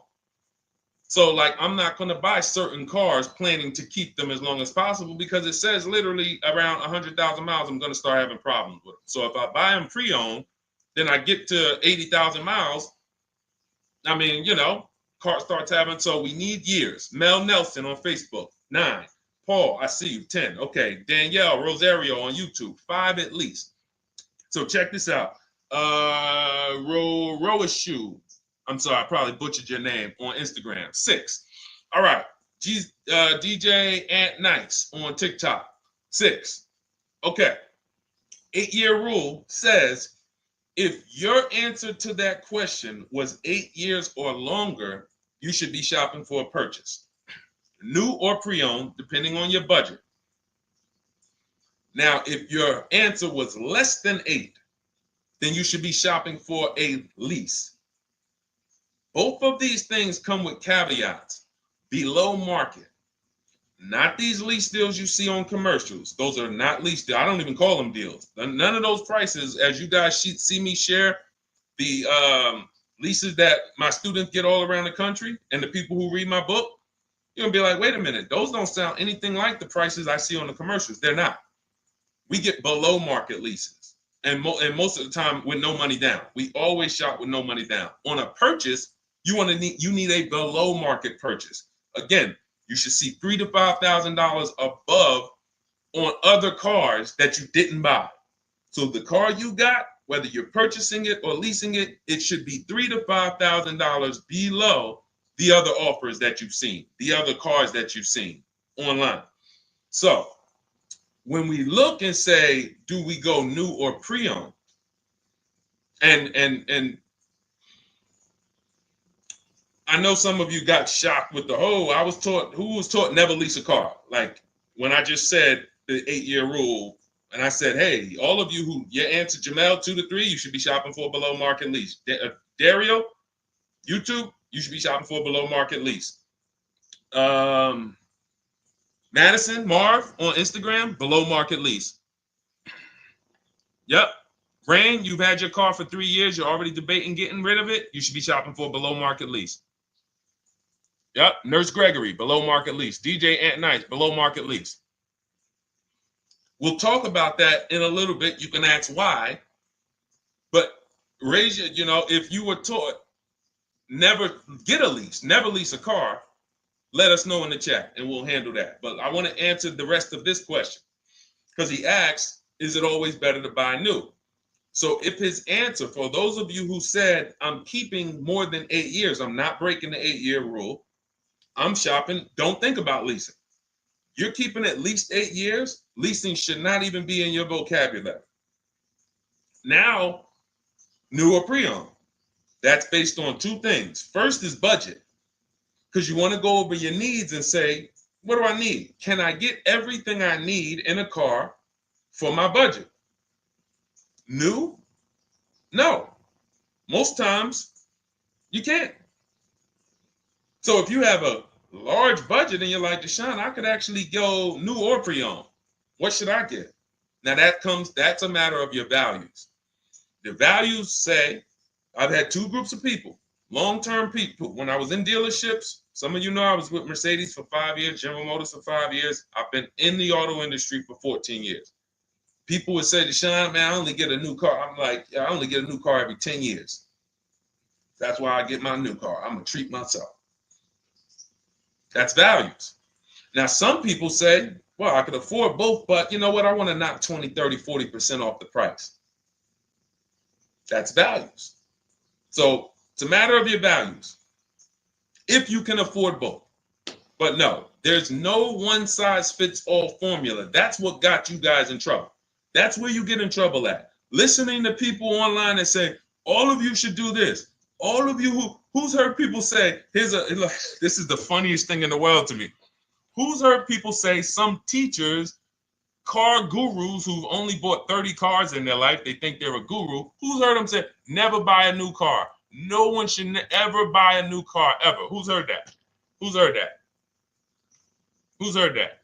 So, I'm not going to buy certain cars planning to keep them as long as possible, because it says literally around 100,000 miles, I'm going to start having problems with them. So if I buy them pre-owned, then I get to 80,000 miles. I mean, car starts having, so we need years. Mel Nelson on Facebook, 9. Paul, I see you, 10. Okay, Danielle Rosario on YouTube, 5 at least. So check this out. Roashu, I'm sorry, I probably butchered your name, on Instagram, 6. All right, DJ Ant Nice on TikTok, 6. Okay, 8-year rule says If your answer to that question was 8 years or longer, you should be shopping for a purchase, new or pre-owned, depending on your budget. Now, if your answer was less than 8, then you should be shopping for a lease. Both of these things come with caveats. Below market. Not these lease deals you see on commercials. Those are not lease deals. I don't even call them deals. None of those prices, as you guys see me share the leases that my students get all around the country and the people who read my book, you're going to be like, wait a minute. Those don't sound anything like the prices I see on the commercials. They're not. We get below market leases. And most of the time with no money down. We always shop with no money down. On a purchase, you need a below market purchase. Again, you should see $3,000 to $5,000 above on other cars that you didn't buy. So the car you got, whether you're purchasing it or leasing it, it should be $3,000 to $5,000 below the other offers that you've seen, the other cars that you've seen online. So when we look and say, do we go new or pre-owned? And I know some of you got shocked with who was taught never lease a car. Like when I just said the 8-year rule, and I said, hey, all of you who your answer Jamel 2 to 3, you should be shopping for a below market lease. Dario, YouTube, you should be shopping for a below market lease. Madison, Marv on Instagram, below market lease. Yep. Rain, you've had your car for 3 years. You're already debating getting rid of it. You should be shopping for a below market lease. Yep. Nurse Gregory, below market lease. DJ Ant Nice, below market lease. We'll talk about that in a little bit. You can ask why. But raise your, if you were taught never get a lease, never lease a car, let us know in the chat and we'll handle that. But I want to answer the rest of this question because he asks, is it always better to buy new? So if his answer, for those of you who said, I'm keeping more than 8 years, I'm not breaking the 8-year rule, I'm shopping, don't think about leasing. You're keeping at least 8 years, leasing should not even be in your vocabulary. Now, new or pre-owned. That's based on 2 things. First is budget, because you want to go over your needs and say, what do I need? Can I get everything I need in a car for my budget? New? No. Most times, you can't. So if you have a large budget and you're like, Deshone, I could actually go new or pre-owned. What should I get? Now that's a matter of your values. The values say, I've had 2 groups of people, long-term people. When I was in dealerships, some of you know I was with Mercedes for 5 years, General Motors for 5 years. I've been in the auto industry for 14 years. People would say, Deshone, man, I only get a new car. I'm like, yeah, I only get a new car every 10 years. That's why I get my new car. I'm going to treat myself. That's values. Now, some people say, well, I could afford both, but you know what? I want to knock 20, 30, 40% off the price. That's values. So it's a matter of your values. If you can afford both. But no, there's no one-size-fits-all formula. That's what got you guys in trouble. That's where you get in trouble at. Listening to people online and say, all of you should do this. All of you who's heard people say, this is the funniest thing in the world to me. Who's heard people say, some teachers, car gurus who've only bought 30 cars in their life, they think they're a guru. Who's heard them say, never buy a new car? No one should ever buy a new car, ever. Who's heard that? Who's heard that? Who's heard that?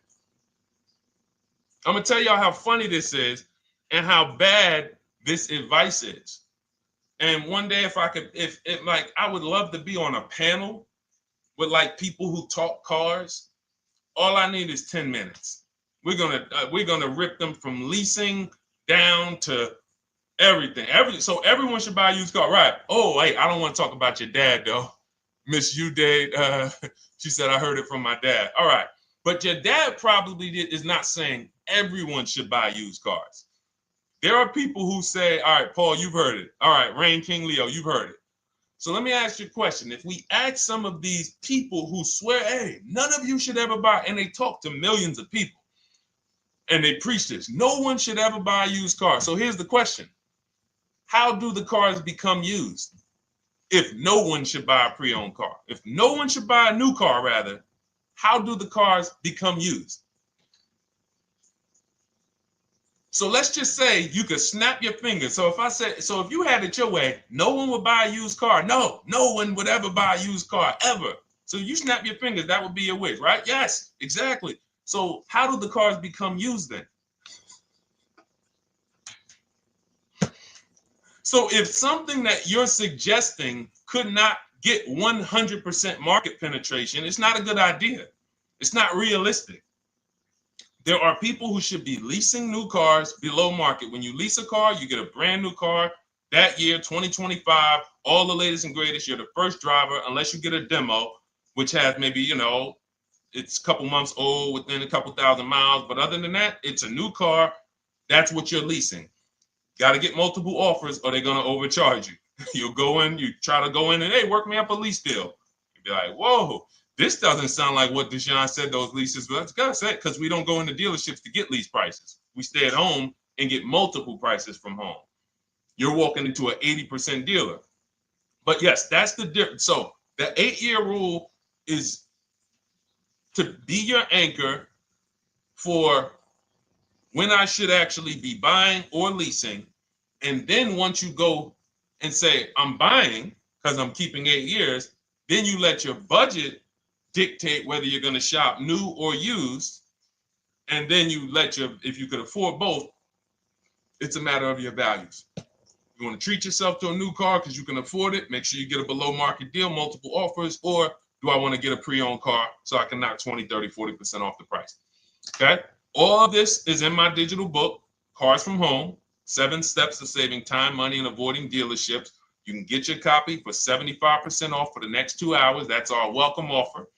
I'm going to tell y'all how funny this is and how bad this advice is. And one day, if I would love to be on a panel with like people who talk cars. All I need is 10 minutes. We're gonna rip them from leasing down to everything. So everyone should buy a used car, right? Oh, wait, I don't want to talk about your dad though, Miss Uday. She said I heard it from my dad. All right, but your dad probably is not saying everyone should buy used cars. There are people who say, all right, Paul, you've heard it. All right, Rain King Leo, you've heard it. So let me ask you a question. If we ask some of these people who swear, hey, none of you should ever buy, and they talk to millions of people, and they preach this, no one should ever buy a used car. So here's the question. how do the cars become used? If no one should buy a pre-owned car, if no one should buy a new car, rather, how do the cars become used? So let's just say you could snap your fingers. So if you had it your way, no one would buy a used car. No one would ever buy a used car, ever. So you snap your fingers, that would be your wish, right? Yes, exactly. So how do the cars become used then? So if something that you're suggesting could not get 100% market penetration, it's not a good idea. It's not realistic. There are people who should be leasing new cars below market. When you lease a car, you get a brand new car that year, 2025, all the latest and greatest. You're the first driver, unless you get a demo, which has maybe, it's a couple months old, within a couple thousand miles. But other than that, it's a new car. That's what you're leasing. Got to get multiple offers or they're going to overcharge you. You'll go in, you try to go in and, hey, work me up a lease deal. You'll be like, whoa, this doesn't sound like what Deshone said those leases were. That's gotta say, because we don't go into dealerships to get lease prices. We stay at home and get multiple prices from home. You're walking into an 80% dealer. But yes, that's the difference. So the 8-year rule is to be your anchor for when I should actually be buying or leasing. And then once you go and say, I'm buying because I'm keeping 8 years, then you let your budget dictate whether you're going to shop new or used. And then you if you could afford both, it's a matter of your values. You want to treat yourself to a new car because you can afford it, make sure you get a below market deal, multiple offers, or do I want to get a pre-owned car so I can knock 20, 30, 40% off the price? Okay. All of this is in my digital book, Cars from Home, 7 Steps to Saving Time, Money, and Avoiding Dealerships. You can get your copy for 75% off for the next 2 hours. That's our welcome offer.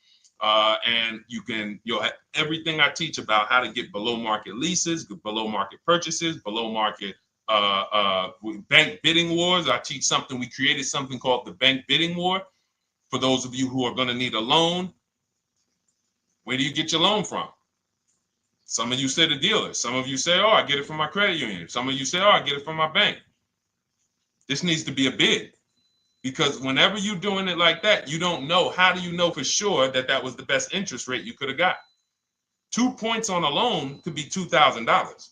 And you'll have everything I teach about how to get below market leases, below market purchases, below market bank bidding wars. We created something called the bank bidding war. For those of you who are going to need a loan, where do you get your loan from? Some of you say the dealer. Some of you say, oh, I get it from my credit union. Some of you say, oh, I get it from my bank. This needs to be a bid. Because whenever you're doing it like that, you don't know. How do you know for sure that that was the best interest rate you could have got? 2 points on a loan could be $2,000.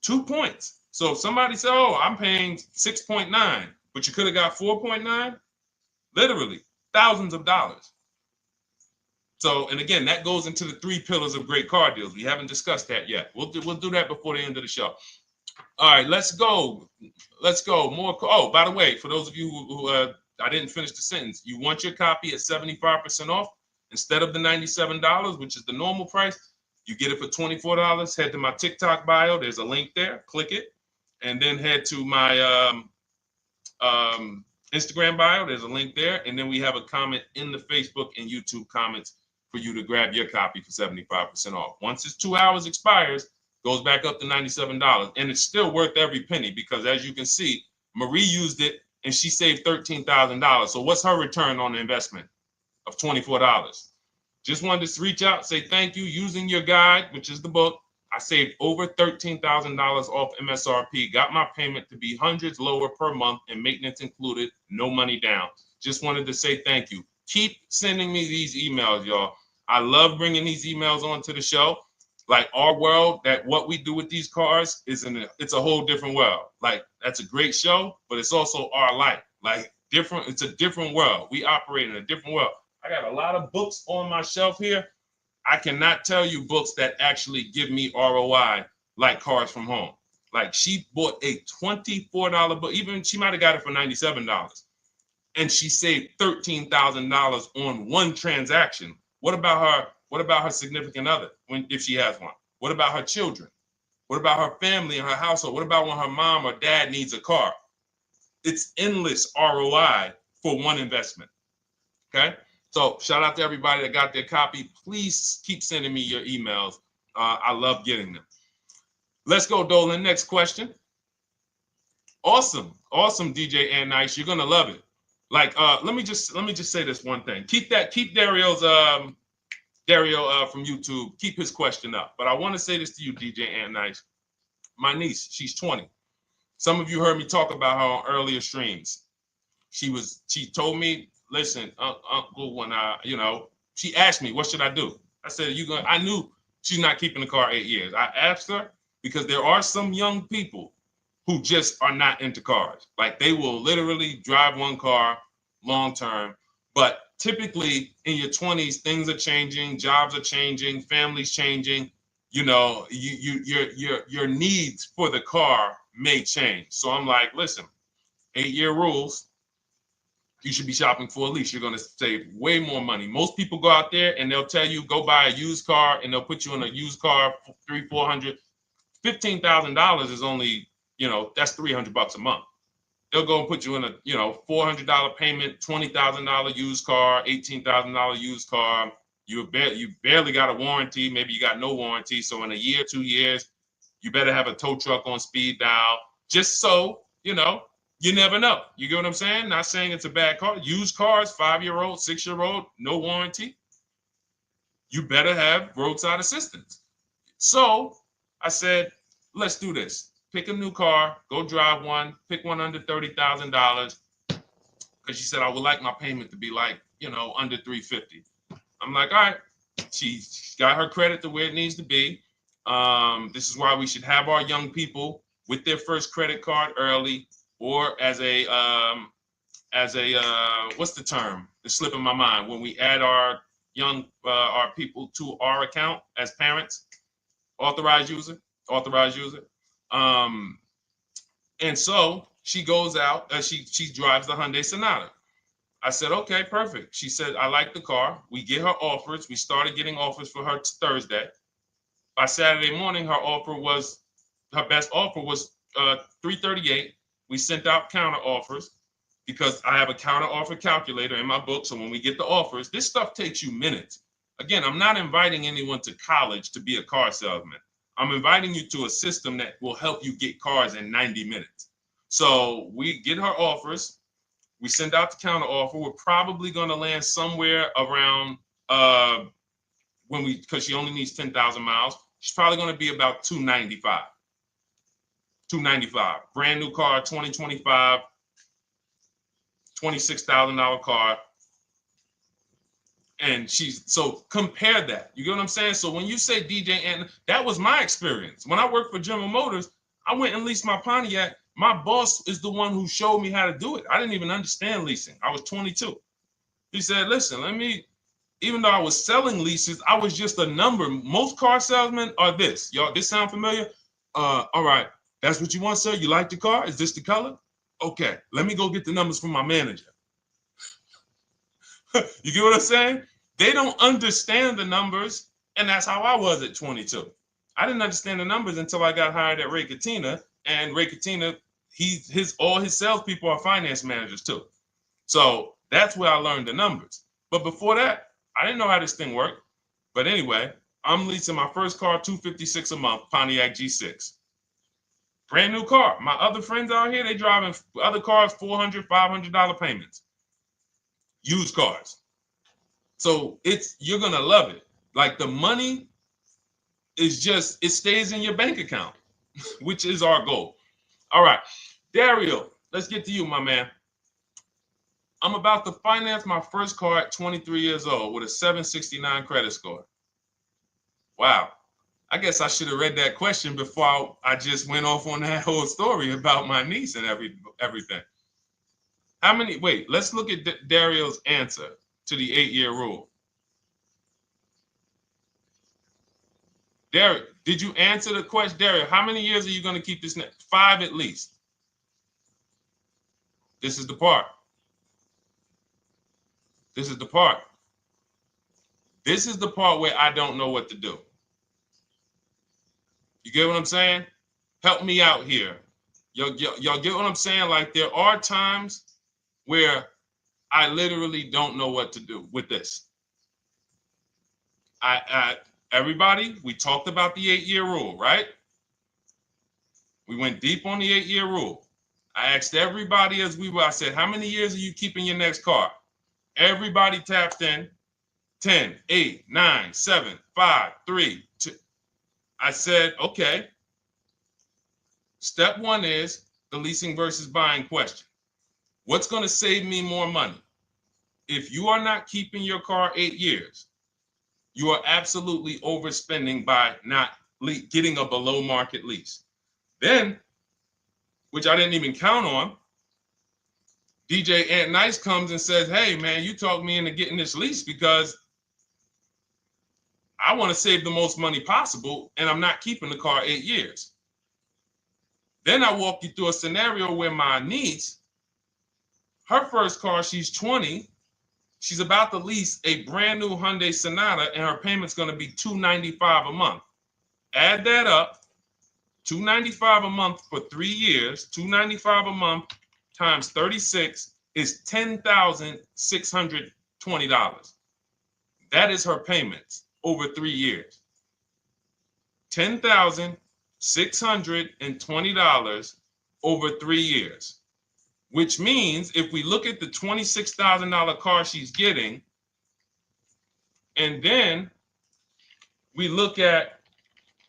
2 points. So if somebody said, oh, I'm paying 6.9, but you could have got 4.9, literally thousands of dollars. So, and again, that goes into the 3 pillars of great car deals. We haven't discussed that yet. We'll do that before the end of the show. All right, let's go. More. Oh, by the way, for those of you who I didn't finish the sentence, you want your copy at 75% off instead of the $97, which is the normal price. You get it for $24. Head to my TikTok bio. There's a link there. Click it, and then head to my Instagram bio. There's a link there, and then we have a comment in the Facebook and YouTube comments for you to grab your copy for 75% off. Once it's 2 hours expires, goes back up to $97, and it's still worth every penny because, as you can see, Marie used it and she saved $13,000. So what's her return on the investment of $24? Just wanted to reach out, say thank you. Using your guide, which is the book, I saved over $13,000 off MSRP, got my payment to be hundreds lower per month and maintenance included, no money down. Just wanted to say thank you. Keep sending me these emails, y'all. I love bringing these emails onto the show. Like our world, that what we do with these cars it's a whole different world. Like that's a great show, but it's also our life. Like different, it's a different world. We operate in a different world. I got a lot of books on my shelf here. I cannot tell you books that actually give me ROI like Cars from Home. Like she bought a $24 book, even she might have got it for $97. And she saved $13,000 on one transaction. What about her? What about her significant other if she has one? What about her children? What about her family and her household? What about when her mom or dad needs a car? It's endless ROI for one investment. Okay. So shout out to everybody that got their copy. Please keep sending me your emails. I love getting them. Let's go, Dolan. Next question. Awesome, DJ and Nice. You're gonna love it. Like, let me just say this one thing. Keep Dario's Dario from YouTube. Keep his question up. But I want to say this to you, DJ and Nice. My niece, she's 20. Some of you heard me talk about her on earlier streams. She told me, listen, Uncle, when she asked me, what should I do? I said, I knew she's not keeping the car 8 years. I asked her because there are some young people who just are not into cars. Like they will literally drive one car long term. But typically in your 20s, things are changing, jobs are changing, families changing. Your needs for the car may change. So I'm like, listen, 8-year rules. You should be shopping for a lease. You're going to save way more money. Most people go out there and they'll tell you go buy a used car, and they'll put you in a used car for $300, $400, $15,000 is only, that's $300 a month. They'll go and put you in a, $400 payment, $20,000 used car, $18,000 used car. You barely got a warranty. Maybe you got no warranty. So in a year, 2 years, you better have a tow truck on speed dial, just so, you never know. You get what I'm saying? Not saying it's a bad car. Used cars, 5-year-old, 6-year-old, no warranty. You better have roadside assistance. So I said, let's do this. Pick a new car, go drive one, pick one under $30,000. Because she said, I would like my payment to be like, under $350. I'm like, all right. She's got her credit to where it needs to be. This is why we should have our young people with their first credit card early, or as a what's the term? It's slipping my mind. When we add our our people to our account as parents, authorized user. And so she goes out, she drives the Hyundai Sonata. I said, okay, perfect. She said, I like the car. We get her offers. We started getting offers for her Thursday. By Saturday morning, her best offer was $338. We sent out counter offers because I have a counter offer calculator in my book. So when we get the offers, this stuff takes you minutes. Again, I'm not inviting anyone to college to be a car salesman. I'm inviting you to a system that will help you get cars in 90 minutes. So we get her offers. We send out the counter offer. We're probably going to land somewhere around because she only needs 10,000 miles. She's probably going to be about $295. Brand new car, 2025, $26,000 car. And so compare that. You get what I'm saying? So when you say DJ, and that was my experience. When I worked for General Motors, I went and leased my Pontiac. My boss is the one who showed me how to do it. I didn't even understand leasing. I was 22. He said, listen, even though I was selling leases, I was just a number. Most car salesmen are this. Y'all, this sound familiar? All right. That's what you want, sir? You like the car? Is this the color? Okay. Let me go get the numbers from my manager. You get what I'm saying? They don't understand the numbers. And that's how I was at 22. I didn't understand the numbers until I got hired at Ray Katina. And Ray Katina, all his salespeople are finance managers too. So that's where I learned the numbers. But before that, I didn't know how this thing worked. But anyway, I'm leasing my first car, $256 a month, Pontiac G6. Brand new car. My other friends out here, they driving other cars, $400, $500 payments. Used cars. So you're going to love it. Like the money is it stays in your bank account, which is our goal. All right. Dario, let's get to you, my man. I'm about to finance my first car at 23 years old with a 769 credit score. Wow. I guess I should have read that question before I just went off on that whole story about my niece and everything. Let's look at Dario's answer to the 8-year rule. Dario, did you answer the question? Dario, how many years are you going to keep this? 5 at least. This is the part. This is the part. This is the part where I don't know what to do. You get what I'm saying? Help me out here. Y'all get what I'm saying? Like there are times where I literally don't know what to do with this. Everybody, we talked about the 8-year rule, right? We went deep on the 8-year rule. I asked everybody I said, how many years are you keeping your next car? Everybody tapped in. 10, 8, 9, 7, 5, 3, 2. I said, okay. Step 1 is the leasing versus buying question. What's going to save me more money? If you are not keeping your car 8 years, you are absolutely overspending by not getting a below market lease. Then, which I didn't even count on, DJ Ant Nice comes and says, hey, man, you talked me into getting this lease because I want to save the most money possible, and I'm not keeping the car 8 years. Then I walk you through a scenario where my niece, her first car, she's 20. She's about to lease a brand new Hyundai Sonata, and her payment's going to be $295 a month. Add that up, $295 a month for 3 years, $295 a month times 36 is $10,620. That is her payments over 3 years. $10,620 over 3 years, which means if we look at the $26,000 car she's getting, and then we look at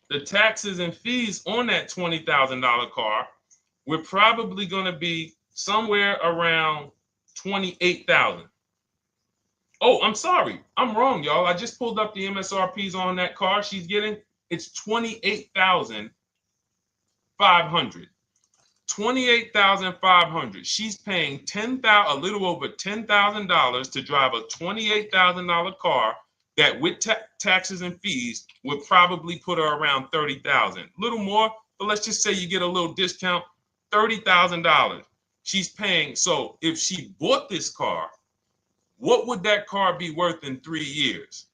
the taxes and fees on that $20,000 car, we're probably going to be somewhere around $28,000. Oh, I'm sorry. I'm wrong, y'all. I just pulled up the MSRPs on that car she's getting. It's $28,500. $28,500. She's paying a little over $10,000 to drive a $28,000 car that with taxes and fees would probably put her around $30,000. A little more, but let's just say you get a little discount, $30,000. She's paying. So if she bought this car, what would that car be worth in 3 years?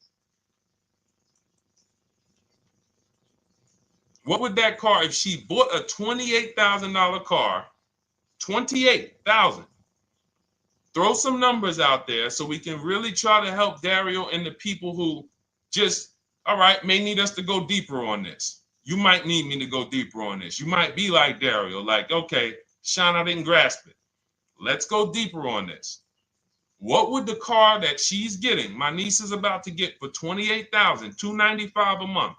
What would that car, if she bought a $28,000 car, $28,000? Throw some numbers out there so we can really try to help Dario and the people who just, all right, may need us to go deeper on this. You might need me to go deeper on this. You might be like Dario, like, okay, Sean, I didn't grasp it. Let's go deeper on this. What would the car that she's getting, my niece is about to get for $28,000, $295 a month,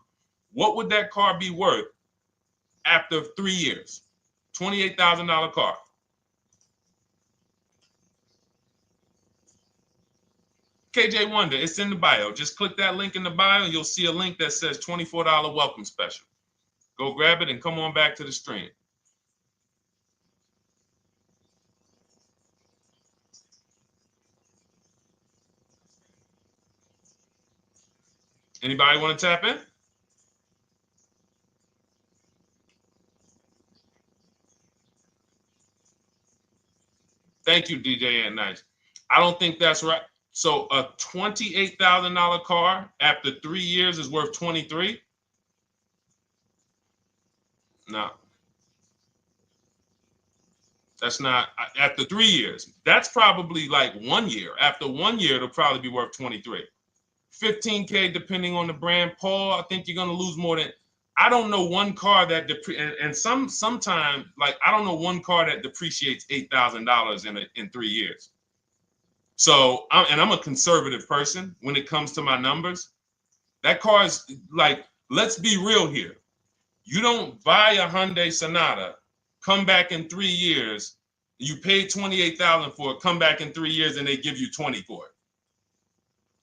what would that car be worth after 3 years? $28,000 car. KJ Wonder, it's in the bio. Just click that link in the bio and you'll see a link that says $24 welcome special. Go grab it and come on back to the stream. Anybody want to tap in? Thank you, DJ Ant Nice. I don't think that's right. So a $28,000 car after 3 years is worth 23? No. That's not after 3 years. That's probably like 1 year. After 1 year, it'll probably be worth 23. 15K depending on the brand. Paul, I think you're gonna lose more than. I don't know one car that sometime like I don't know one car that depreciates $8,000 in 3 years. So I'm a conservative person when it comes to my numbers. That car is like, let's be real here. You don't buy a Hyundai Sonata, come back in 3 years, you pay $28,000 for it, come back in 3 years and they give you 20 for it.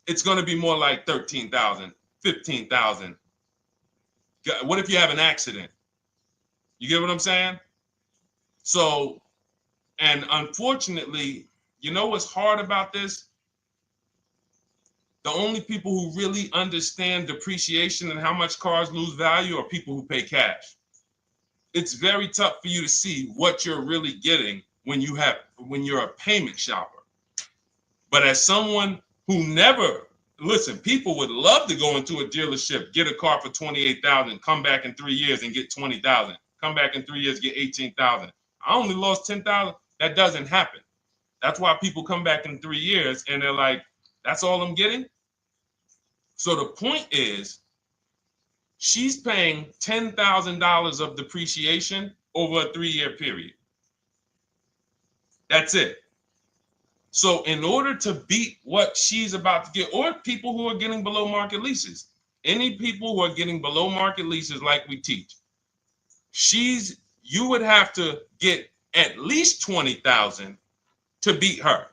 It's going to be more like 13,000, 15,000. What if you have an accident? You get what I'm saying? So, and unfortunately, you know what's hard about this? The only people who really understand depreciation and how much cars lose value are people who pay cash. It's very tough for you to see what you're really getting when you're a payment shopper. But as someone who never, listen, people would love to go into a dealership, get a car for $28,000, come back in 3 years and get $20,000, come back in 3 years, get $18,000. I only lost $10,000. That doesn't happen. That's why people come back in 3 years and they're like, that's all I'm getting. So the point is, she's paying $10,000 of depreciation over a 3-year period. That's it. So in order to beat what she's about to get, or people who are getting below market leases, any people who are getting below market leases like we teach, you would have to get at least 20,000 to beat her.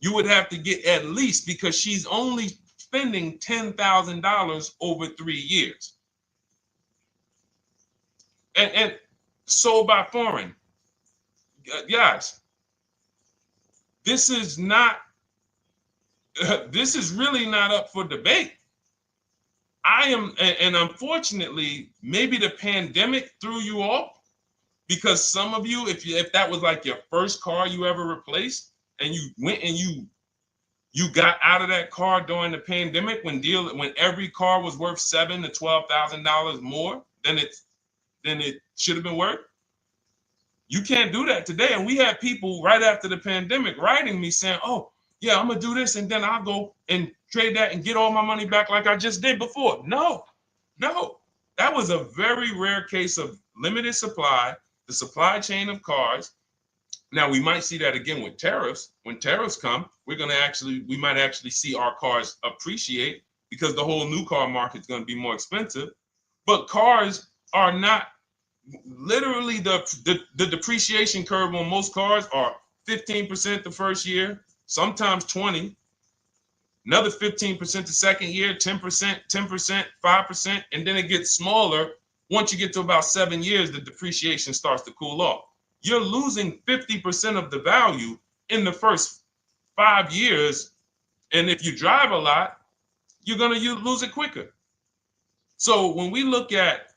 You would have to get at least, because she's only spending $10,000 over 3 years. And sold by foreign. Guys, this is not, this is really not up for debate. And unfortunately, maybe the pandemic threw you off, because some of you, if that was like your first car you ever replaced, and you went and you got out of that car during the pandemic when every car was worth $7,000 to $12,000 more than it should have been worth. You can't do that today. And we had people right after the pandemic writing me saying, "Oh, yeah, I'm gonna do this, and then I'll go and trade that and get all my money back like I just did before." No, that was a very rare case of limited supply, the supply chain of cars. Now we might see that again with tariffs. When tariffs come, we might actually see our cars appreciate, because the whole new car market is going to be more expensive. But cars are not, literally the depreciation curve on most cars are 15% the first year, sometimes 20, another 15% the second year, 10%, 10%, 5%, and then it gets smaller. Once you get to about 7 years, the depreciation starts to cool off. You're losing 50% of the value in the first 5 years. And if you drive a lot, you're going to lose it quicker. So when we look at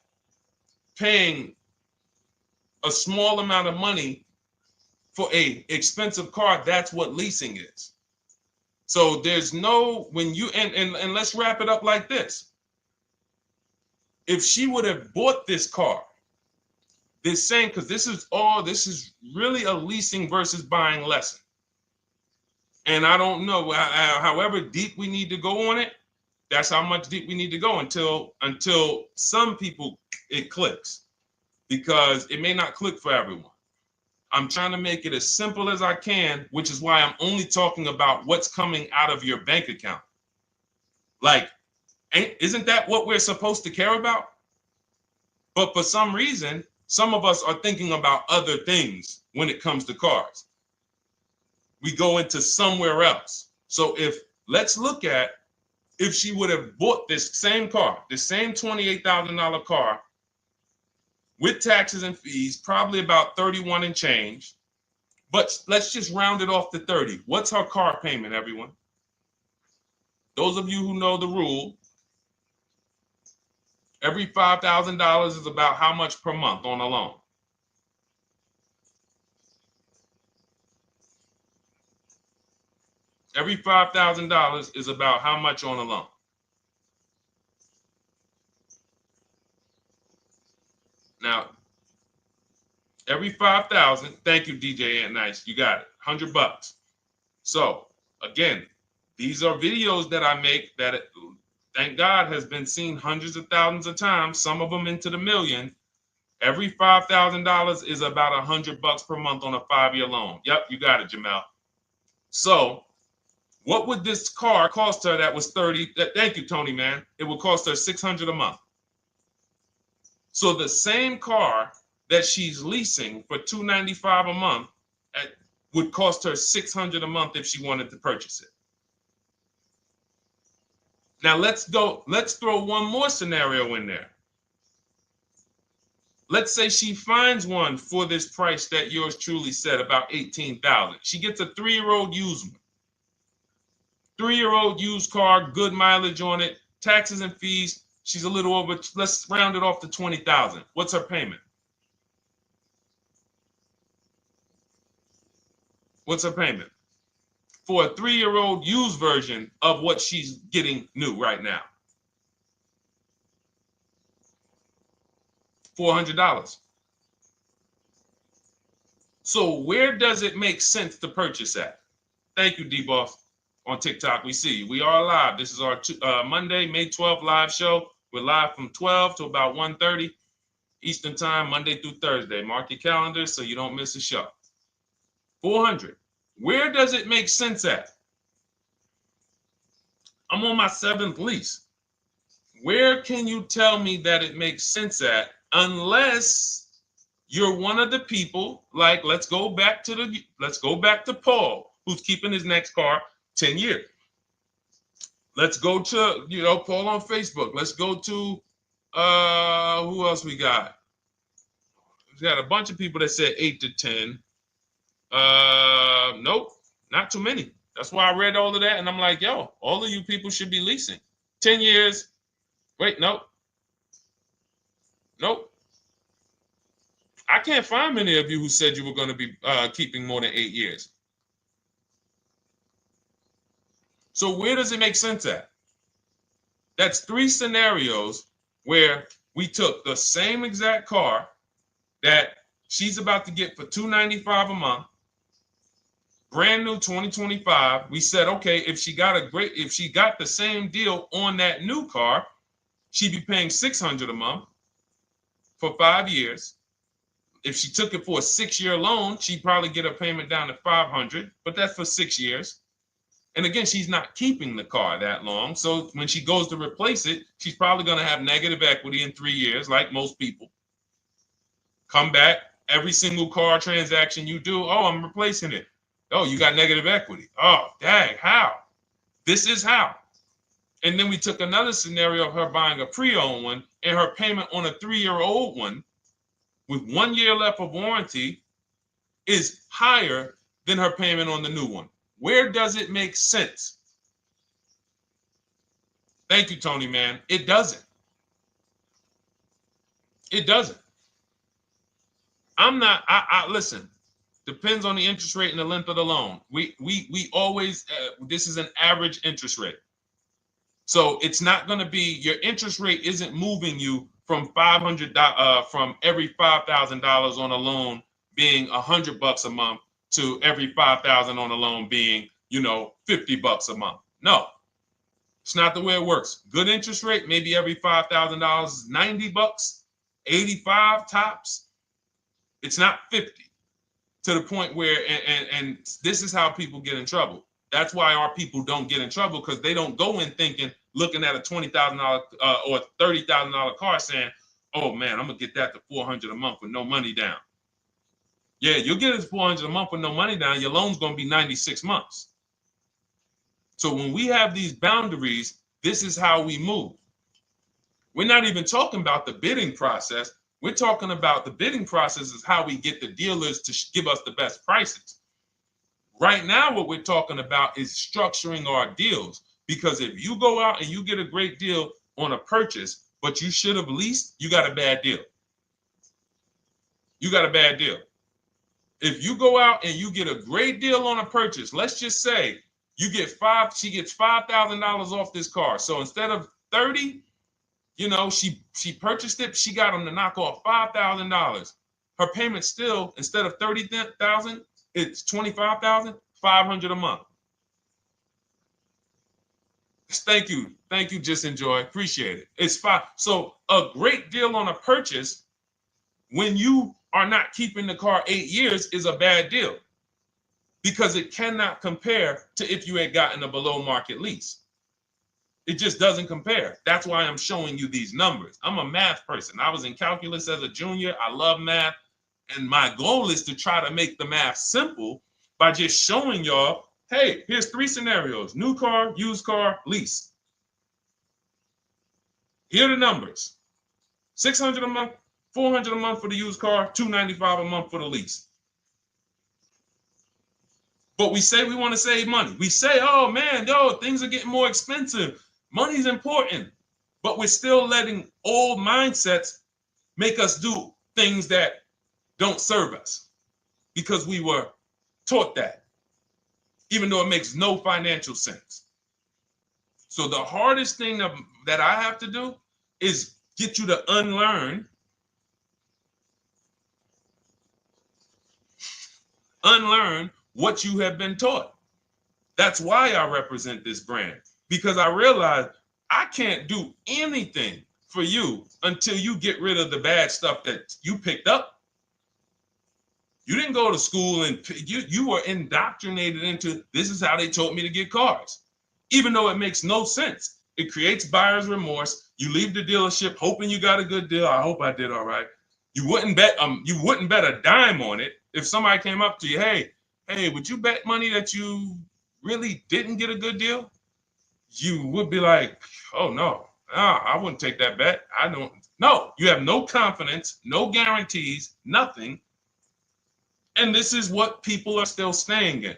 paying a small amount of money for a expensive car, that's what leasing is. So there's no, when you, and let's wrap it up like this. If she would have bought this car, this same, because this is really a leasing versus buying lesson. And I don't know, however deep we need to go on it, that's how much deep we need to go until some people it clicks, because it may not click for everyone. I'm trying to make it as simple as I can, which is why I'm only talking about what's coming out of your bank account. Like, isn't that what we're supposed to care about? But for some reason, some of us are thinking about other things when it comes to cars. We go into somewhere else. So let's look at, if she would have bought this same car, the same $28,000 car, with taxes and fees, probably about 31 and change. But let's just round it off to 30. What's her car payment, everyone? Those of you who know the rule, every $5,000 is about how much per month on a loan? Every $5,000 is about how much on a loan? Now, every 5,000, thank you, DJ Ant Nice, you got it, $100. So again, these are videos that I make that, thank God, has been seen hundreds of thousands of times, some of them into the million. Every $5,000 is about $100 per month on a 5-year loan. Yep, you got it, Jamel. So what would this car cost her that was 30? Thank you, Tony, man. It would cost her $600 a month. So the same car that she's leasing for $295 a month would cost her $600 a month if she wanted to purchase it. Now let's throw one more scenario in there. Let's say she finds one for this price that yours truly said, about $18,000. She gets a 3-year-old used one. 3-year-old used car, good mileage on it, taxes and fees. She's a little over, let's round it off to $20,000. What's her payment? What's her payment? For a 3-year-old used version of what she's getting new right now. $400. So where does it make sense to purchase at? Thank you, D-Boss. On TikTok, we see you. We are live. This is our Monday, May 12th live show. We're live from 12 to about 1:30 Eastern time, Monday through Thursday. Mark your calendar so you don't miss a show. 400. Where does it make sense at? I'm on my 7th lease. Where can you tell me that it makes sense at, unless you're one of the people, like, let's go back to Paul, who's keeping his next car 10 years. Let's go to, Paul on Facebook. Let's go to, who else we got? We got a bunch of people that said 8 to 10. Nope, not too many. That's why I read all of that, and I'm like, yo, all of you people should be leasing. 10 years. Wait, nope. I can't find many of you who said you were going to be keeping more than 8 years. So where does it make sense at? That's 3 scenarios where we took the same exact car that she's about to get for $295 a month, brand new 2025. We said, okay, if she got the same deal on that new car, she'd be paying $600 a month for 5 years. If she took it for a 6-year loan, she'd probably get a payment down to $500, but that's for 6 years. And again, she's not keeping the car that long. So when she goes to replace it, she's probably going to have negative equity in 3 years, like most people. Come back, every single car transaction you do, oh, I'm replacing it. Oh, you got negative equity. Oh, dang, how? This is how. And then we took another scenario of her buying a pre-owned one, and her payment on a 3-year-old one with 1 year left of warranty is higher than her payment on the new one. Where does it make sense? Thank you, Tony, man. It doesn't. It doesn't. Listen, depends on the interest rate and the length of the loan. We always, this is an average interest rate. So it's not going to be, your interest rate isn't moving you from from every $5,000 on a loan being $100 a month to every $5,000 on a loan being, $50 a month. No, it's not the way it works. Good interest rate, maybe every $5,000 is $90, 85 tops. It's not 50, to the point where, and this is how people get in trouble. That's why our people don't get in trouble, because they don't go in thinking, looking at a $20,000 or $30,000 car saying, oh man, I'm gonna get that to $400 a month with no money down. Yeah, you'll get it to $400 a month with no money down. Your loan's gonna be 96 months. So when we have these boundaries, this is how we move. We're not even talking about the bidding process. We're talking about the bidding process is how we get the dealers to give us the best prices. Right now, what we're talking about is structuring our deals. Because if you go out and you get a great deal on a purchase, but you should have leased, you got a bad deal. You got a bad deal. If you go out and you get a great deal on a purchase, let's just say she gets $5,000 off this car. So instead of 30, she purchased it, she got them to knock off $5,000. Her payment still, instead of $30,000, it's $25,000, $500 a month. Thank you, Just Enjoy, appreciate it. It's fine. So a great deal on a purchase, when you are not keeping the car 8 years, is a bad deal, because it cannot compare to if you had gotten a below market lease. It just doesn't compare. That's why I'm showing you these numbers. I'm a math person. I was in calculus as a junior. I love math. And my goal is to try to make the math simple by just showing y'all, hey, here's 3 scenarios: new car, used car, lease. Here are the numbers: $600 a month, $400 a month for the used car, $295 a month for the lease. But we say we want to save money. We say, oh man, things are getting more expensive. Money's important. But we're still letting old mindsets make us do things that don't serve us, because we were taught that, even though it makes no financial sense. So the hardest thing that I have to do is get you to unlearn what you have been taught. That's why I represent this brand, because I realize I can't do anything for you until you get rid of the bad stuff that you picked up. You didn't go to school and you were indoctrinated into, this is how they taught me to get cars, even though it makes no sense. It creates buyer's remorse. You leave the dealership hoping you got a good deal. I hope I did all right. You wouldn't bet a dime on it. If somebody came up to you, hey, would you bet money that you really didn't get a good deal? You would be like, oh no, I wouldn't take that bet. I don't. No, you have no confidence, no guarantees, nothing. And this is what people are still staying in.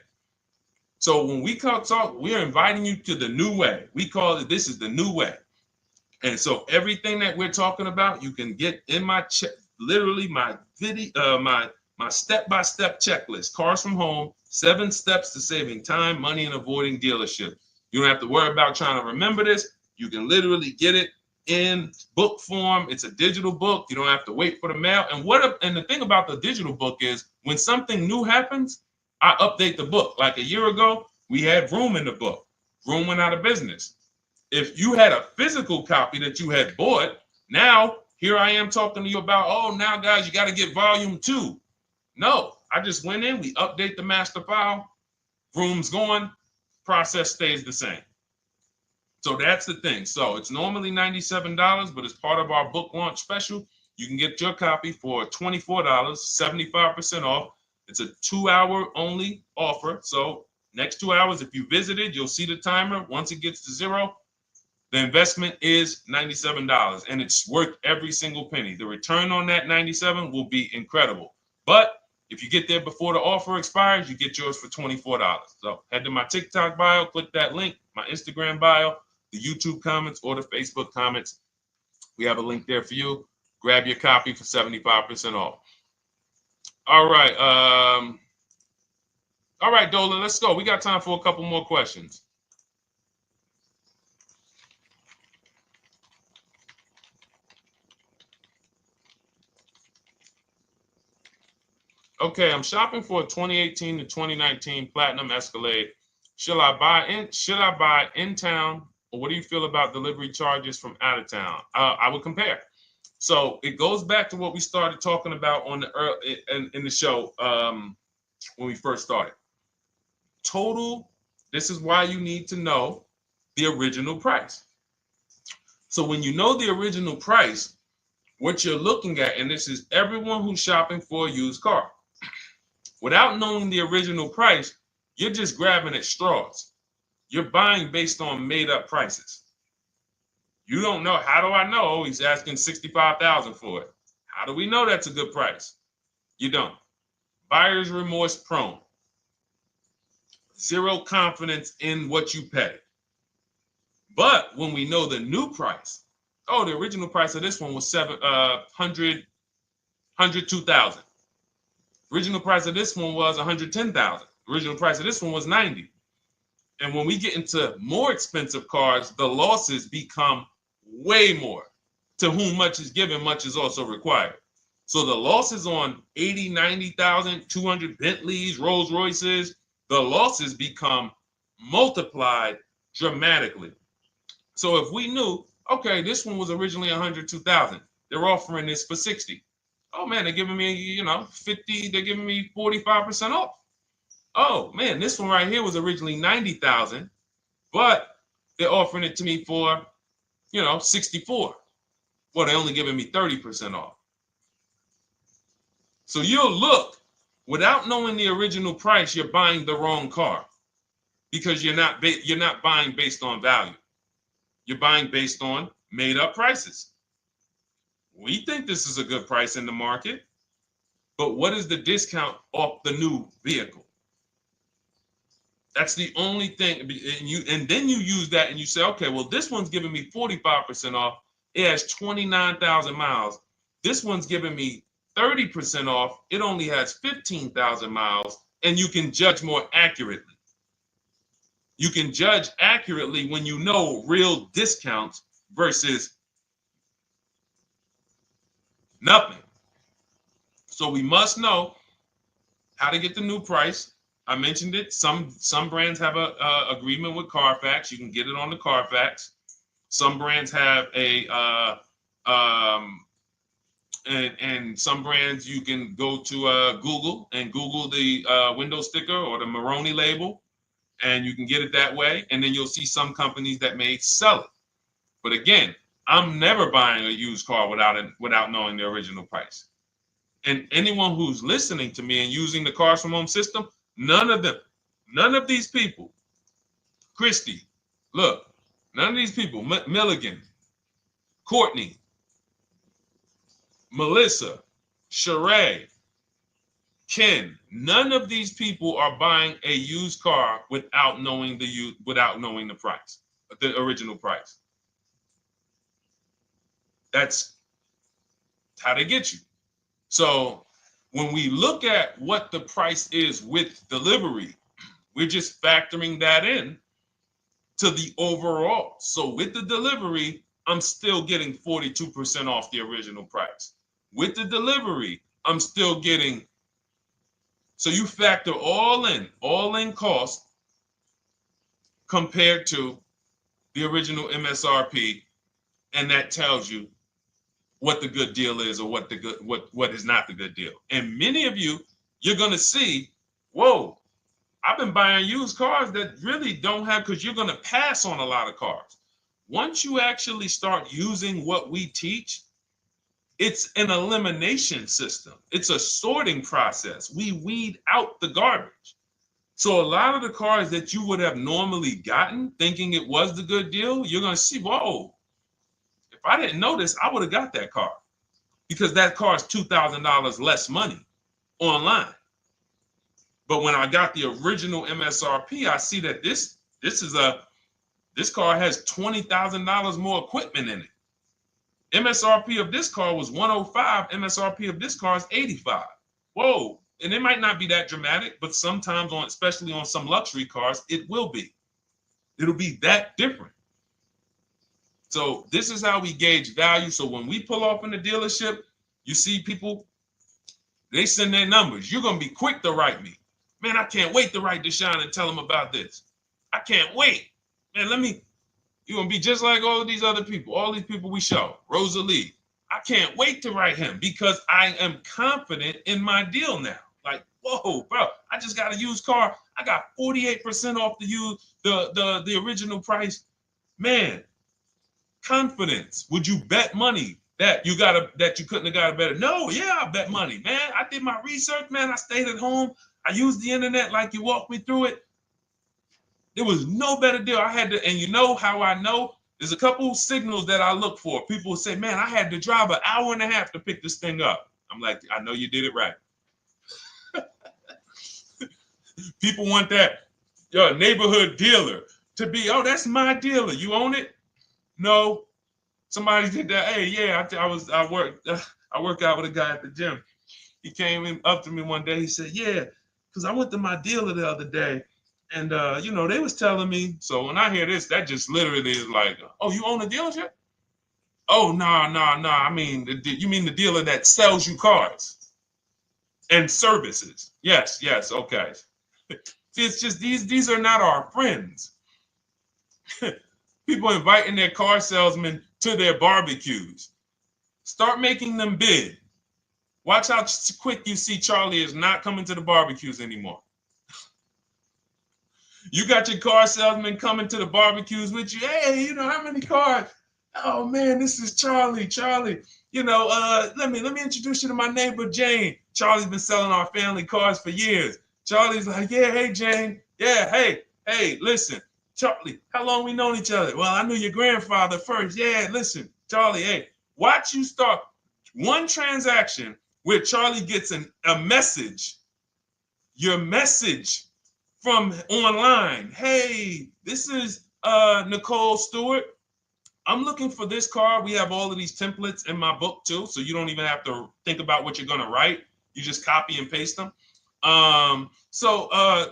So when we talk, we're inviting you to the new way. We call it, this is the new way. And so everything that we're talking about, you can get in my literally my video, my step-by-step checklist. Cars from Home, 7 steps to saving time, money, and avoiding dealership. You don't have to worry about trying to remember this. You can literally get it in book form. It's a digital book. You don't have to wait for the mail. And the thing about the digital book is when something new happens, I update the book. Like a year ago, we had Vroom in the book. Vroom went out of business. If you had a physical copy that you had bought, now here I am talking to you about, oh, now guys, you got to get volume 2. No, I just went in, we update the master file, Vroom's going, process stays the same. So that's the thing. So it's normally $97, but as part of our book launch special, you can get your copy for $24, 75% off. It's a 2-hour only offer. So next 2 hours, if you visited, you'll see the timer. Once it gets to 0, the investment is $97, and it's worth every single penny. The return on that $97 will be incredible. But if you get there before the offer expires, you get yours for $24. So head to my TikTok bio, click that link, my Instagram bio, the YouTube comments, or the Facebook comments. We have a link there for you. Grab your copy for 75% off. All right. All right, Dolan, let's go. We got time for a couple more questions. Okay, I'm shopping for a 2018 to 2019 Platinum Escalade. Should I buy in town, or what do you feel about delivery charges from out of town? I would compare. So it goes back to what we started talking about on in the show when we first started. Total. This is why you need to know the original price. So when you know the original price, what you're looking at, and this is everyone who's shopping for a used car. Without knowing the original price, you're just grabbing at straws. You're buying based on made up prices. You don't know. How do I know? Oh, he's asking $65,000 for it. How do we know that's a good price? You don't. Buyer's remorse prone. Zero confidence in what you pay. But when we know the new price, oh, the original price of this one was $102,000. Original price of this one was $110,000. Original price of this one was $90,000. And when we get into more expensive cars, the losses become way more. To whom much is given, much is also required. So the losses on 80, 90,000, 200 Bentleys, Rolls Royces, the losses become multiplied dramatically. So if we knew, okay, this one was originally $102,000, they're offering this for $60,000. Oh man, they're giving me, 50, they're giving me 45% off. Oh man, this one right here was originally $90,000, but they're offering it to me for, $64,000. Well, they're only giving me 30% off. So you'll look, without knowing the original price, you're buying the wrong car because you're not buying based on value. You're buying based on made up prices. We think this is a good price in the market, but what is the discount off the new vehicle? That's the only thing. And then you use that and you say, okay, well, this one's giving me 45% off. It has 29,000 miles. This one's giving me 30% off. It only has 15,000 miles, and you can judge more accurately. You can judge accurately when you know real discounts versus nothing. So we must know how to get the new price. I mentioned it. Some brands have a agreement with Carfax. You can get it on the Carfax. Some brands have and some brands you can go to Google and Google the window sticker or the Maroney label, and you can get it that way. And then you'll see some companies that may sell it. But again, I'm never buying a used car without knowing the original price. And anyone who's listening to me and using the Cars from Home system, none of these people, Christy, look, none of these people, Milligan, Courtney, Melissa, Sheree, Ken, none of these people are buying a used car without knowing the price, the original price. That's how they get you. So when we look at what the price is with delivery, we're just factoring that in to the overall. So with the delivery, I'm still getting 42% off the original price. With the delivery, I'm still getting, so you factor all in cost compared to the original MSRP, and that tells you what the good deal is or what is not the good deal. And many of you, you're gonna see, whoa, I've been buying used cars that really don't have, because you're gonna pass on a lot of cars. Once you actually start using what we teach, it's an elimination system. It's a sorting process. We weed out the garbage. So a lot of the cars that you would have normally gotten thinking it was the good deal, you're gonna see, whoa, if I didn't know this, I would have got that car, because that car is $2,000 less money online. But when I got the original MSRP, I see that this car has $20,000 more equipment in it. MSRP of this car was 105. MSRP of this car is 85. Whoa. And it might not be that dramatic, but sometimes especially on some luxury cars, it will be. It'll be that different. So this is how we gauge value. So when we pull off in the dealership, you see people, they send their numbers. You're going to be quick to write me. Man, I can't wait to write Deshone and tell him about this. I can't wait. Man, you're going to be just like all of these other people, all these people we show. Rosalie, I can't wait to write him because I am confident in my deal now. Like, whoa, bro, I just got a used car. I got 48% off the original price. Man, confidence. Would you bet money that you couldn't have got a better? No, yeah, I bet money, man. I did my research, man. I stayed at home. I used the internet like you walked me through it. There was no better deal. I had to, and you know how I know? There's a couple signals that I look for. People will say, man, I had to drive an hour and a half to pick this thing up. I'm like, I know you did it right. People want that neighborhood dealer to be, oh, that's my dealer. You own it? No. Somebody did that. Hey, yeah, I work out with a guy at the gym. He came up to me one day. He said, yeah, because I went to my dealer the other day. And, they was telling me. So when I hear this, that just literally is like, oh, you own a dealership? Oh, no. I mean, you mean the dealer that sells you cars and services? Yes. Okay. See, it's just these are not our friends. People inviting their car salesmen to their barbecues. Start making them bid. Watch how quick you see Charlie is not coming to the barbecues anymore. You got your car salesman coming to the barbecues with you. Hey, how many cars? Oh man, this is Charlie. Charlie, let me introduce you to my neighbor Jane. Charlie's been selling our family cars for years. Charlie's like, yeah, hey Jane. Yeah, hey, listen, Charlie, how long we known each other? Well, I knew your grandfather first. Yeah, listen, Charlie, hey, watch you start one transaction where Charlie gets a message, your message from online. Hey, this is Nicole Stewart. I'm looking for this car. We have all of these templates in my book too, so you don't even have to think about what you're gonna write. You just copy and paste them.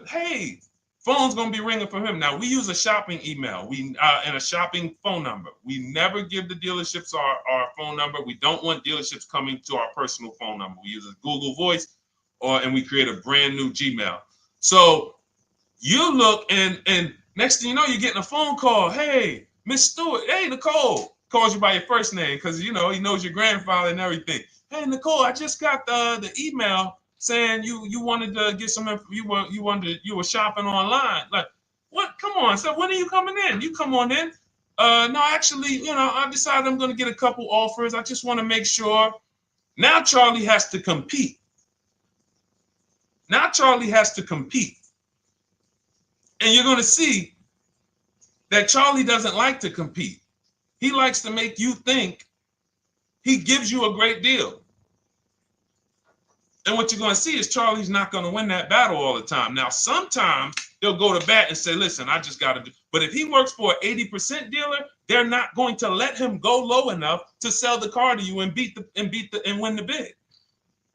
Hey, phone's gonna be ringing for him. Now we use a shopping email, and a shopping phone number. We never give the dealerships our phone number. We don't want dealerships coming to our personal phone number. We use a Google Voice, and we create a brand new Gmail. So you look, and next thing you know, you're getting a phone call. Hey, Miss Stewart. Hey, Nicole. Calls you by your first name because he knows your grandfather and everything. Hey, Nicole, I just got the email saying you wanted to get some info. You were shopping online. Like, what? Come on. So when are you coming in? You come on in. No, actually, I decided I'm going to get a couple offers. I just want to make sure Now Charlie has to compete. Now Charlie has to compete. And you're going to see that Charlie doesn't like to compete. He likes to make you think he gives you a great deal. And what you're going to see is Charlie's not going to win that battle all the time. Now, sometimes they'll go to bat and say, listen, I just got to do. But if he works for an 80% dealer, they're not going to let him go low enough to sell the car to you and win the bid.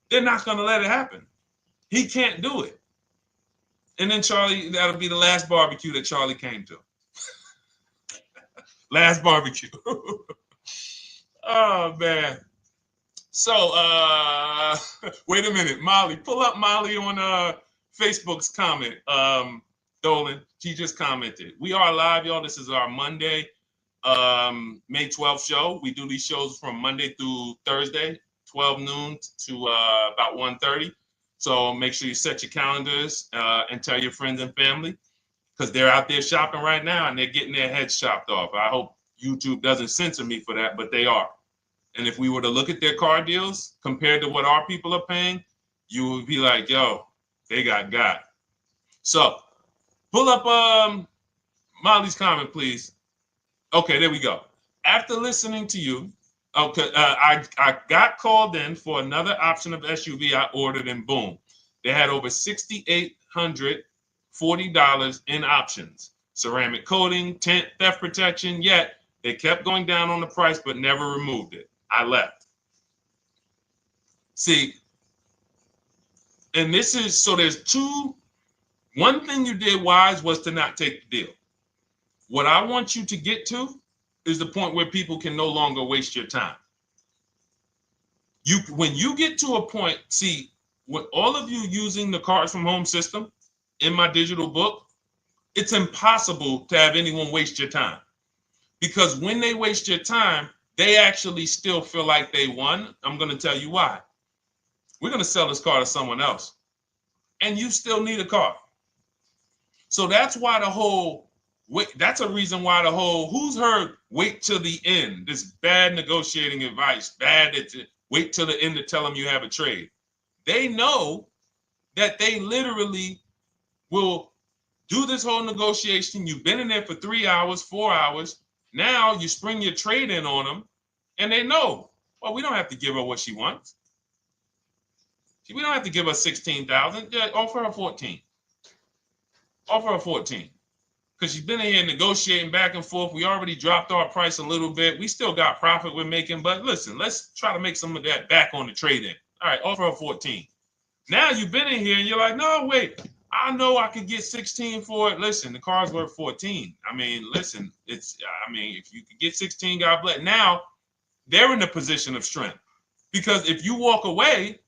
They're not going to let it happen. He can't do it. And then Charlie, that'll be the last barbecue that Charlie came to. Last barbecue. Oh, man. So, wait a minute, Molly. Pull up Molly on Facebook's comment. Dolan, she just commented. We are live, y'all. This is our Monday, May 12th show. We do these shows from Monday through Thursday, 12 noon to about 1:30. So make sure you set your calendars and tell your friends and family, because they're out there shopping right now and they're getting their heads chopped off. I hope YouTube doesn't censor me for that, but they are. And if we were to look at their car deals compared to what our people are paying, you would be like, yo, they got. So pull up Molly's comment, please. Okay, there we go. After listening to you, okay, I got called in for another option of SUV I ordered, and boom, they had over $6,840 in options. Ceramic coating, tint, theft protection, yet they kept going down on the price but never removed it. I left. See, and this is, so there's one thing you did wise was to not take the deal. What I want you to get to is the point where people can no longer waste your time. When you get to a point, see, with all of you using the Cars from Home system in my digital book, it's impossible to have anyone waste your time. Because when they waste your time, they actually still feel like they won. I'm going to tell you why. We're going to sell this car to someone else, and you still need a car. So that's why that's a reason why who's heard wait till the end, this bad negotiating advice, wait till the end to tell them you have a trade. They know that they literally will do this whole negotiation. You've been in there for 3 hours, 4 hours. Now you spring your trade in on them, and they know, well, we don't have to give her what she wants. We don't have to give her 16,000. Yeah, offer her 14. Offer her 14. Because she's been in here negotiating back and forth. We already dropped our price a little bit. We still got profit we're making, but listen, let's try to make some of that back on the trade-in. All right, offer her 14. Now you've been in here and you're like, no, wait, I know I could get 16 for it. Listen, the car's worth 14. I mean, listen, if you could get 16, God bless. Now they're in a position of strength, because if you walk away,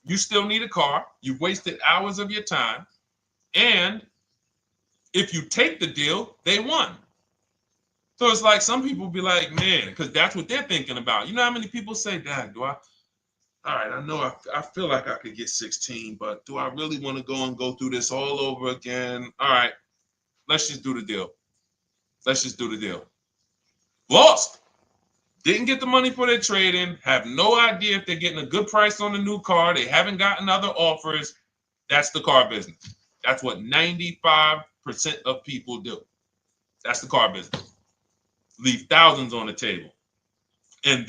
you still need a car. You've wasted hours of your time. And if you take the deal, they won. So it's like some people be like, man, because that's what they're thinking about. You know how many people say, Dad, all right, I know I feel like I could get 16, but do I really want to go through this all over again? All right, let's just do the deal. Let's just do the deal. Lost. Didn't get the money for their trade-in. Have no idea if they're getting a good price on the new car. They haven't gotten other offers. That's the car business. That's what 95% of people do. That's the car business. Leave thousands on the table. And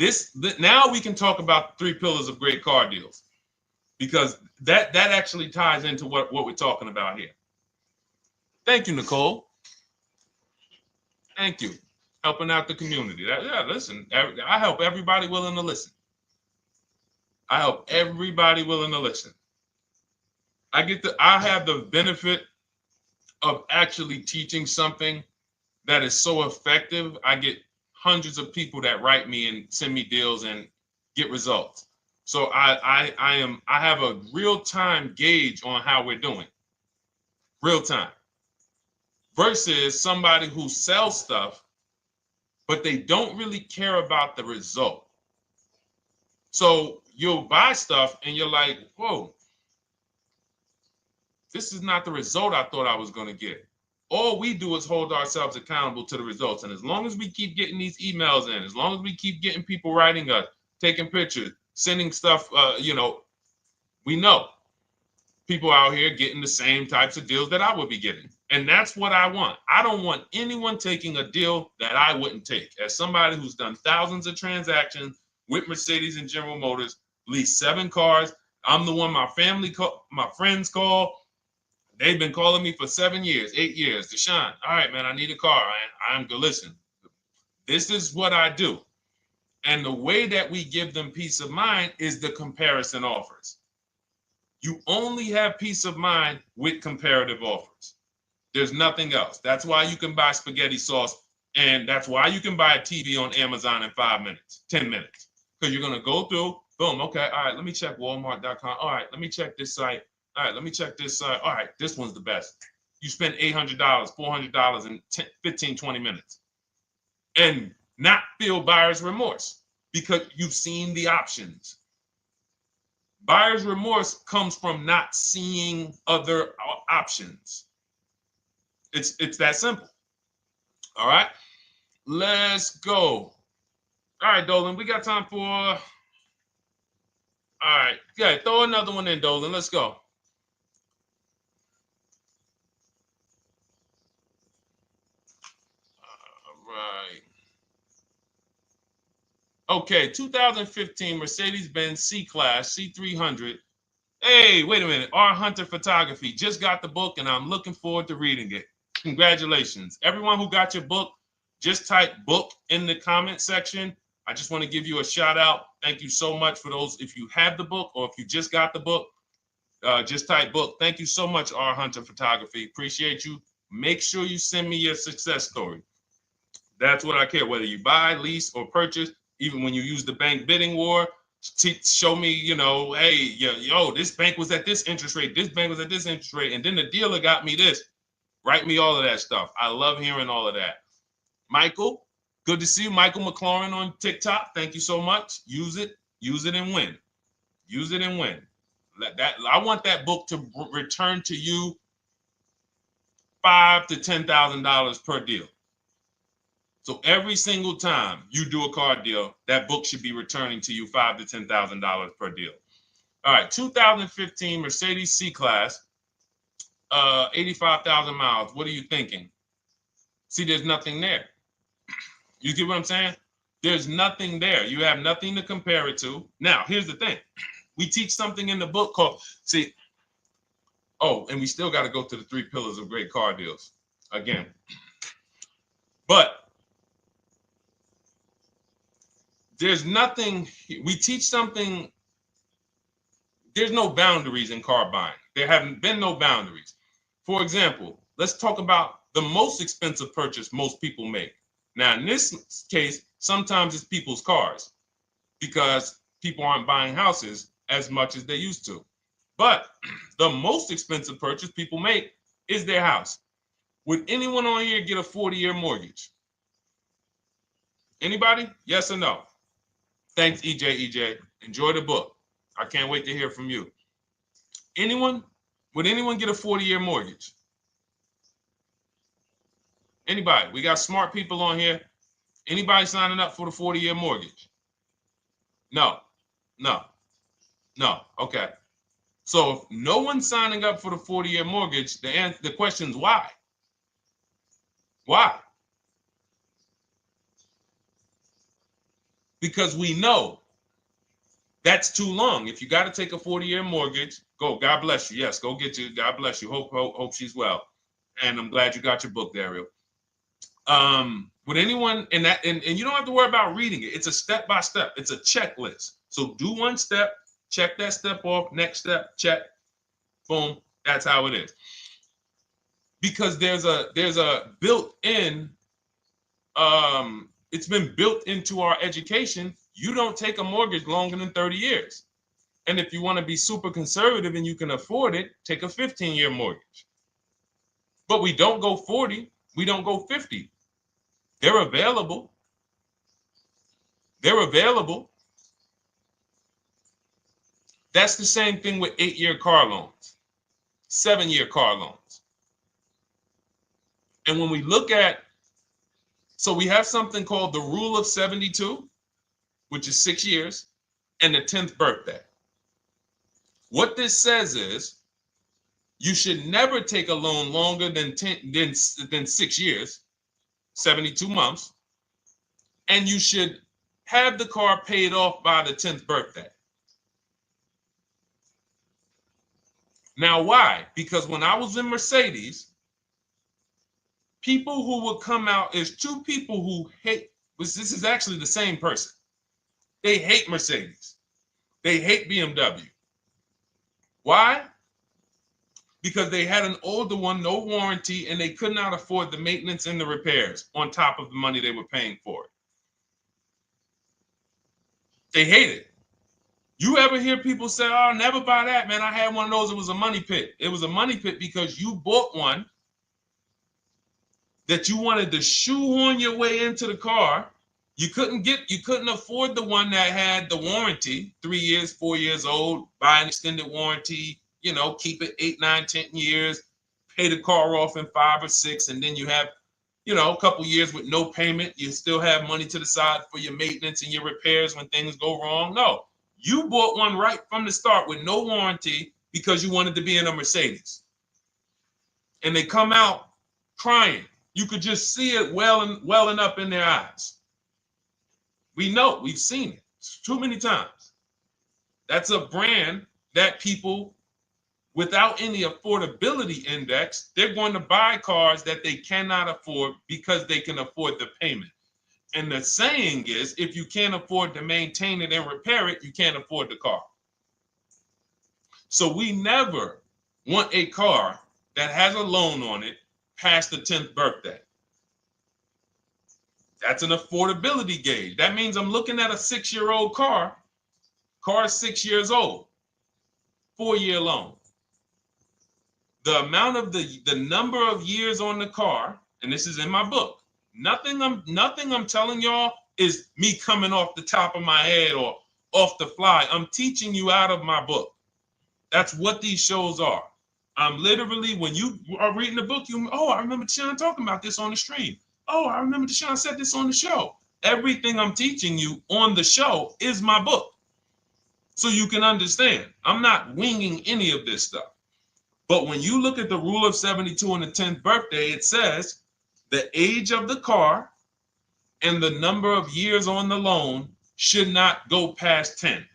now we can talk about the 3 pillars of great car deals, because that actually ties into what we're talking about here. Thank you, Nicole. Thank you. Helping out the community. Listen, I help everybody willing to listen. I help everybody willing to listen. I have the benefit of actually teaching something that is so effective. I get hundreds of people that write me and send me deals and get results. So I have a real-time gauge on how we're doing. Real time. Versus somebody who sells stuff, but they don't really care about the result. So you'll buy stuff and you're like, whoa, this is not the result I thought I was going to get. All we do is hold ourselves accountable to the results. And as long as we keep getting these emails in, as long as we keep getting people writing us, taking pictures, sending stuff, we know people out here getting the same types of deals that I would be getting. And that's what I want. I don't want anyone taking a deal that I wouldn't take. As somebody who's done thousands of transactions with Mercedes and General Motors, leased 7 cars, I'm the one my my friends call. They've been calling me for 7 years, 8 years. Deshone, all right, man, I need a car. I'm good. Listen, this is what I do. And the way that we give them peace of mind is the comparison offers. You only have peace of mind with comparative offers. There's nothing else. That's why you can buy spaghetti sauce, and that's why you can buy a TV on Amazon in 5 minutes, 10 minutes. Because you're going to go through, boom, okay, all right, let me check Walmart.com. All right, let me check this site. All right, let me check this site. All right, this one's the best. You spend $800, $400 in 15, 20 minutes. And not feel buyer's remorse because you've seen the options. Buyer's remorse comes from not seeing other options. It's that simple. All right, let's go. All right, Dolan, we got time for. All right, yeah, throw another one in, Dolan. Let's go. All right. Okay, 2015 Mercedes-Benz C-Class C300. Hey, wait a minute. R. Hunter Photography just got the book, and I'm looking forward to reading it. Congratulations. Everyone who got your book, just type book in the comment section. I just want to give you a shout out. Thank you so much for those. If you have the book or if you just got the book, just type book. Thank you so much, R. Hunter Photography. Appreciate you. Make sure you send me your success story. That's what I care, whether you buy, lease, or purchase. Even when you use the bank bidding war, show me, hey, yo, this bank was at this interest rate, this bank was at this interest rate, and then the dealer got me this. Write me all of that stuff. I love hearing all of that. Michael, good to see you. Michael McLaurin on TikTok. Thank you so much. Use it and win. Use it and win. I want that book to return to you $5,000 to $10,000 per deal. So every single time you do a car deal, that book should be returning to you $5,000 to $10,000 per deal. All right, 2015 Mercedes C-Class, 85,000 miles. What are you thinking? See, there's nothing there. You get what I'm saying? There's nothing there. You have nothing to compare it to. Now, here's the thing. We teach something in the book called, and we still got to go to the 3 pillars of great car deals again. But there's nothing, we teach something, there's no boundaries in car buying. There haven't been no boundaries. For example, let's talk about the most expensive purchase most people make. Now, in this case, sometimes it's people's cars because people aren't buying houses as much as they used to. But the most expensive purchase people make is their house. Would anyone on here get a 40-year mortgage? Anybody? Yes or no? Thanks, EJ. Enjoy the book. I can't wait to hear from you. Anyone? Would anyone get a 40-year mortgage? Anybody? We got smart people on here. Anybody signing up for the 40-year mortgage? No. Okay. So if no one's signing up for the 40-year mortgage, the question is why? Why? Because we know that's too long. If you got to take a 40-year mortgage, go. God bless you. Yes, go get you. God bless you. Hope she's well. And I'm glad you got your book, Daryl. Would anyone and you don't have to worry about reading it. It's a step by step. It's a checklist. So do one step, check that step off. Next step, check. Boom. That's how it is. Because there's a built-in. It's been built into our education. You don't take a mortgage longer than 30 years. And if you want to be super conservative and you can afford it, take a 15-year mortgage. But we don't go 40. We don't go 50. They're available. That's the same thing with 8-year car loans, 7-year car loans. And when we look at, so we have something called the rule of 72, which is 6 years. and the 10th birthday. What this says is you should never take a loan longer than 6 years, 72 months, and you should have the car paid off by the 10th birthday. Now, why? Because when I was in Mercedes, people who would come out, is two people who hate, this is actually the same person. They hate Mercedes. They hate BMW. Why? Because they had an older one, no warranty, and they could not afford the maintenance and the repairs on top of the money they were paying for it. They hate it. You ever hear people say, oh, never buy that, man. I had one of those. It was a money pit. It was a money pit because you bought one that you wanted to shoehorn your way into the car. You couldn't afford the one that had the warranty, 3 years, 4 years old, buy an extended warranty, keep it 8, 9, 10 years, pay the car off in 5 or 6, and then you have, a couple years with no payment. You still have money to the side for your maintenance and your repairs when things go wrong. No, you bought one right from the start with no warranty because you wanted to be in a Mercedes. And they come out crying. You could just see it welling up in their eyes. We know, we've seen it too many times. That's a brand that people without any affordability index, they're going to buy cars that they cannot afford because they can afford the payment. And the saying is, if you can't afford to maintain it and repair it, you can't afford the car. So we never want a car that has a loan on it past the 10th birthday. That's an affordability gauge. That means I'm looking at a 6-year-old car. Car is 6 years old, 4-year loan. The amount of the number of years on the car, and this is in my book. Nothing I'm telling y'all is me coming off the top of my head or off the fly. I'm teaching you out of my book. That's what these shows are. I'm literally, when you are reading the book, I remember Deshone talking about this on the stream. Oh, I remember Deshone said this on the show. Everything I'm teaching you on the show is my book. So you can understand. I'm not winging any of this stuff. But when you look at the rule of 72 on the 10th birthday, it says the age of the car and the number of years on the loan should not go past 10.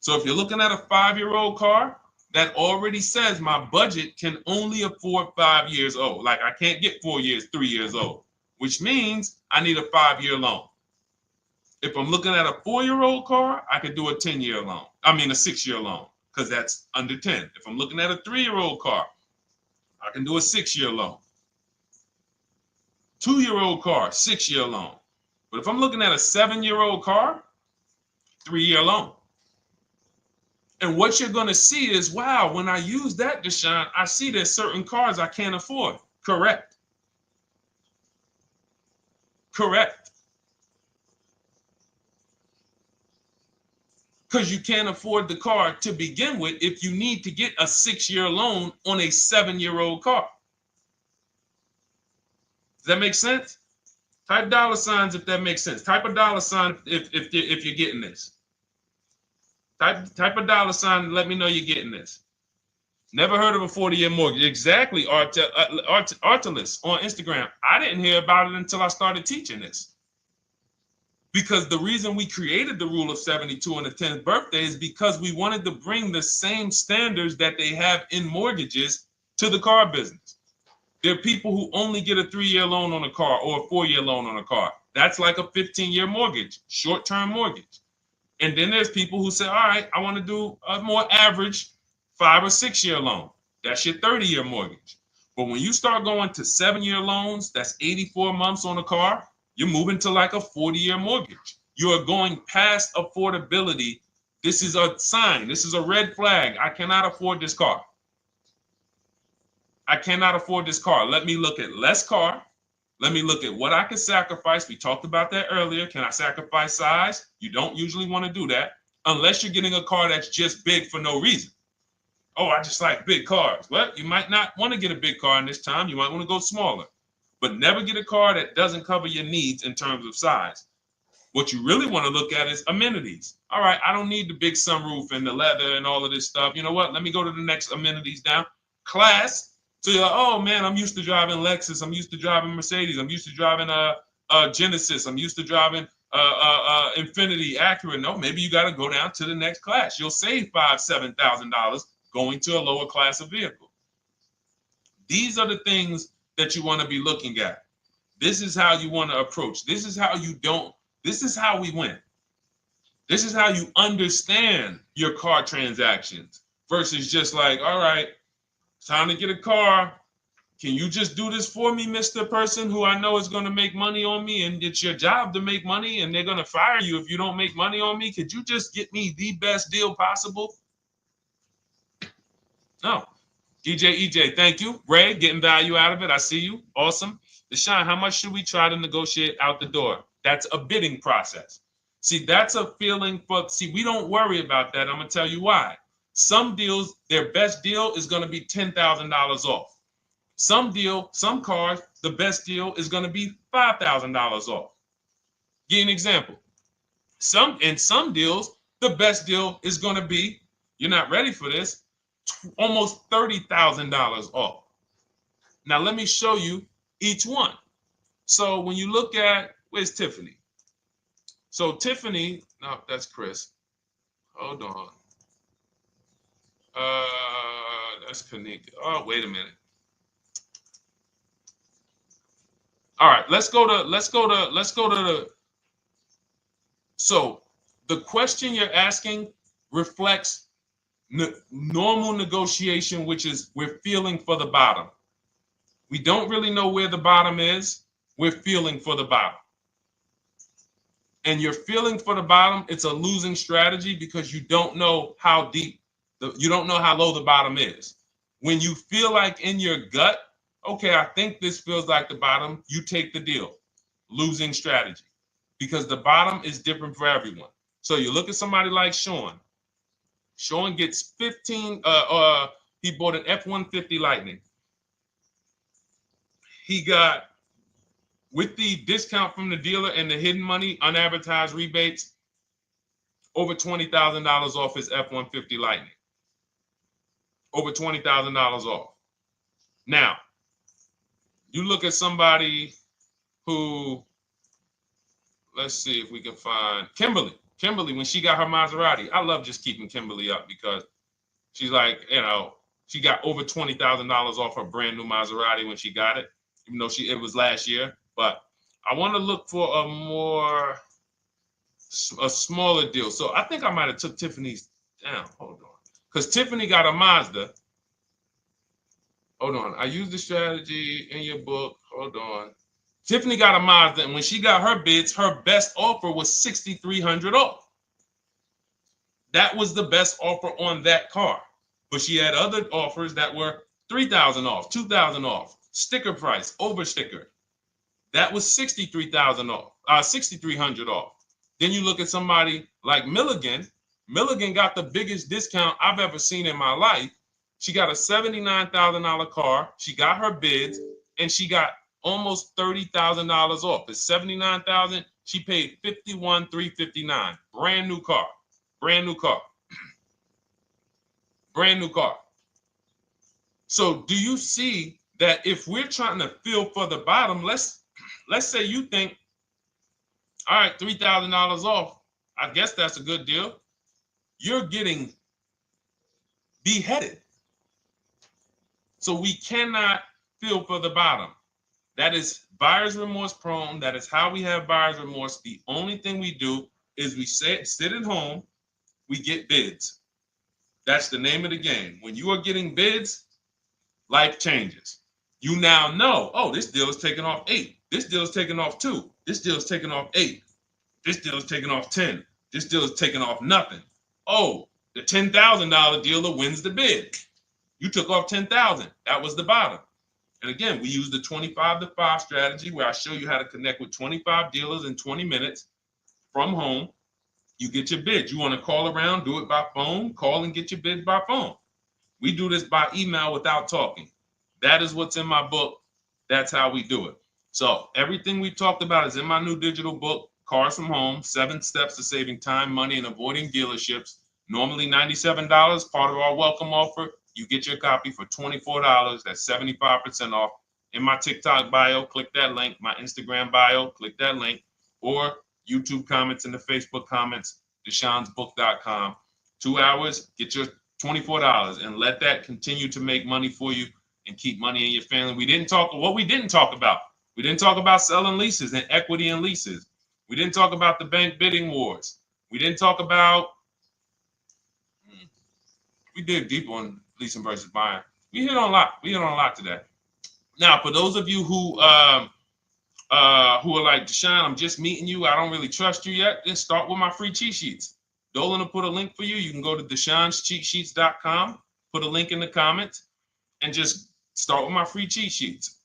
So if you're looking at a 5-year-old car, that already says my budget can only afford 5 years old. Like I can't get 4 years, 3 years old, which means I need a 5-year loan. If I'm looking at a 4-year-old car, I could do a 10-year loan. I mean a 6-year loan, because that's under 10. If I'm looking at a 3-year-old car, I can do a 6-year loan. 2-year-old car, 6-year loan. But if I'm looking at a 7-year-old car, 3-year loan. And what you're going to see is, wow, when I use that, Deshone, I see there's certain cars I can't afford. Correct. Correct. Because you can't afford the car to begin with if you need to get a 6-year loan on a 7-year-old car. Does that make sense? Type dollar signs if that makes sense. Type a dollar sign if you're getting this. Type a dollar sign and let me know you're getting this. Never heard of a 40-year mortgage. Exactly, Artelis on Instagram. I didn't hear about it until I started teaching this. Because the reason we created the rule of 72 on the 10th birthday is because we wanted to bring the same standards that they have in mortgages to the car business. There are people who only get a 3-year loan on a car or a 4-year loan on a car. That's like a 15-year mortgage, short-term mortgage. And then there's people who say, all right, I want to do a more average 5 or 6-year loan. That's your 30-year mortgage. But when you start going to 7-year loans, that's 84 months on a car, you're moving to like a 40-year mortgage. You are going past affordability. This is a sign. This is a red flag. I cannot afford this car. I cannot afford this car. Let me look at less car. Let me look at what I can sacrifice. We talked about that earlier. Can I sacrifice size? You don't usually want to do that unless you're getting a car that's just big for no reason. Oh, I just like big cars. Well, you might not want to get a big car in this time. You might want to go smaller. But never get a car that doesn't cover your needs in terms of size. What you really want to look at is amenities. All right, I don't need the big sunroof and the leather and all of this stuff. You know what? Let me go to the next amenities down. Class. So you're like, oh man, I'm used to driving Lexus. I'm used to driving Mercedes. I'm used to driving Genesis. I'm used to driving Infinity, Acura. No, maybe you got to go down to the next class. You'll save $5,000-$7,000 going to a lower class of vehicle. These are the things that you want to be looking at. This is how you want to approach. This is how you don't. This is how we win. This is how you understand your car transactions versus just like, all right, time to get a car. Can you just do this for me, Mr. Person who I know is going to make money on me, and it's your job to make money and they're going to fire you if you don't make money on me? Could you just get me the best deal possible? No. EJ, thank you. Ray, getting value out of it. I see you. Awesome. Deshone, how much should we try to negotiate out the door? That's a bidding process. See, that's a feeling for, see, we don't worry about that. I'm going to tell you why. Some deals, their best deal is going to be $10,000 off. Some cars, the best deal is going to be $5,000 off. Give you an example. In some deals, the best deal is going to be, you're not ready for this, almost $30,000 off. Now, let me show you each one. So when you look at, where's Tiffany? So Tiffany, no, that's Chris. Hold on. That's Kanika. Oh, wait a minute. All right, let's go to the. So the question you're asking reflects normal negotiation, which is we're feeling for the bottom. We don't really know where the bottom is. We're feeling for the bottom. And you're feeling for the bottom, it's a losing strategy because you don't know how deep, you don't know how low the bottom is. When you feel like in your gut, okay, I think this feels like the bottom, you take the deal. Losing strategy. Because the bottom is different for everyone. So you look at somebody like Sean. Sean gets 15, he bought an F-150 Lightning. He got, with the discount from the dealer and the hidden money, unadvertised rebates, over $20,000 off his F-150 Lightning. Over $20,000 off. Now, you look at somebody who, let's see if we can find Kimberly. Kimberly, when she got her Maserati, I love just keeping Kimberly up because she's like, you know, she got over $20,000 off her brand new Maserati when she got it, even though it was last year. But I want to look for a smaller deal. So I think I might have took Tiffany's down. Hold on. Because Tiffany got a Mazda. Hold on. I used the strategy in your book. Hold on. Tiffany got a Mazda, and when she got her bids, her best offer was $6,300 off. That was the best offer on that car. But she had other offers that were $3,000 off, $2,000 off, sticker price, over sticker. That was $63,000 off, $6,300 off. Then you look at somebody like Milligan. Milligan got the biggest discount I've ever seen in my life. She got a $79,000 car. She got her bids, and she got almost $30,000 off. It's $79,000. She paid $51,359. Brand new car. Brand new car. Brand new car. So do you see that if we're trying to feel for the bottom, let's say you think, all right, $3,000 off. I guess that's a good deal. You're getting beheaded. So we cannot feel for the bottom. That is buyer's remorse prone. That is how we have buyer's remorse. The only thing we do is we sit at home, we get bids. That's the name of the game. When you are getting bids, life changes. You now know, oh, this deal is taking off 8. This deal is taking off 2. This deal is taking off 8. This deal is taking off 10. This deal is taking off nothing. Oh, the $10,000 dealer wins the bid. You took off $10,000. That was the bottom. And again, we use the 25-to-5 strategy where I show you how to connect with 25 dealers in 20 minutes from home. You get your bid. You want to call around, do it by phone, call and get your bid by phone. We do this by email without talking. That is what's in my book. That's how we do it. So everything we talked about is in my new digital book Cars from Home, 7 Steps to Saving Time, Money, and Avoiding Dealerships. Normally $97, part of our welcome offer. You get your copy for $24. That's 75% off. In my TikTok bio, click that link. My Instagram bio, click that link. Or YouTube comments in the Facebook comments, deshonsbook.com. 2 hours, get your $24, and let that continue to make money for you and keep money in your family. We didn't talk about. We didn't talk about selling leases and equity in leases. We didn't talk about the bank bidding wars. We didn't talk about, we dig deep on leasing versus buying. We hit on a lot. We hit on a lot today. Now, for those of you who are like, Deshone, I'm just meeting you, I don't really trust you yet, then start with my free cheat sheets. Dolan will put a link for you. You can go to DeshonesCheatSheets.com, put a link in the comments, and just start with my free cheat sheets.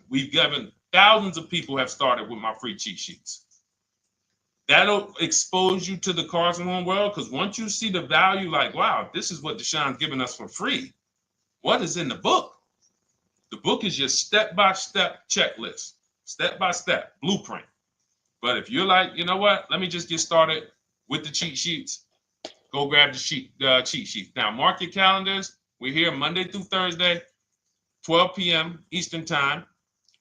We've given thousands of people have started with my free cheat sheets. That'll expose you to the Cars from Home world, because once you see the value, like, wow, this is what Deshone's giving us for free. What is in the book? The book is your step-by-step checklist, step-by-step blueprint. But if you're like, you know what, let me just get started with the cheat sheets, go grab the cheat sheets. Now, mark your calendars. We're here Monday through Thursday, 12 p.m. Eastern Time.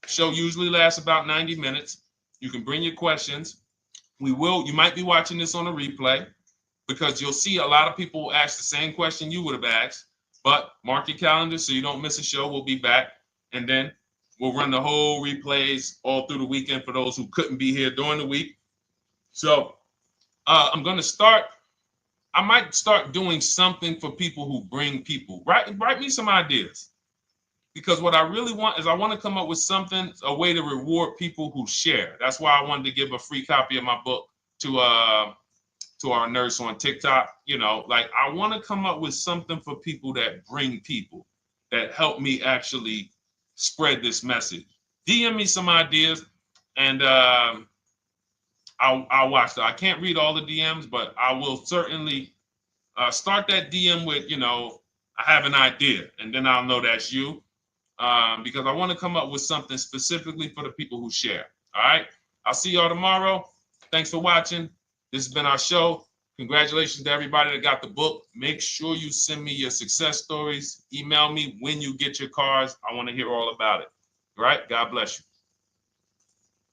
Show usually lasts about 90 minutes. You can bring your questions. You might be watching this on a replay, because you'll see a lot of people ask the same question you would have asked. But mark your calendar so you don't miss a show. We'll be back, and then we'll run the whole replays all through the weekend for those who couldn't be here during the week. So I'm going to start. I might start doing something for people who bring people. Write me some ideas, because what I really want is I want to come up with something, a way to reward people who share. That's why I wanted to give a free copy of my book to our nurse on TikTok. You know, like, I want to come up with something for people that bring people, that help me actually spread this message. DM me some ideas, and I'll watch that. I can't read all the DMs, but I will certainly start that DM with, I have an idea, and then I'll know that's you, because I want to come up with something specifically for the people who share. All right. I'll see y'all tomorrow. Thanks for watching. This has been our show. Congratulations to everybody that got the book. Make sure you send me your success stories. Email me when you get your cars. I want to hear all about it. All right. God bless you.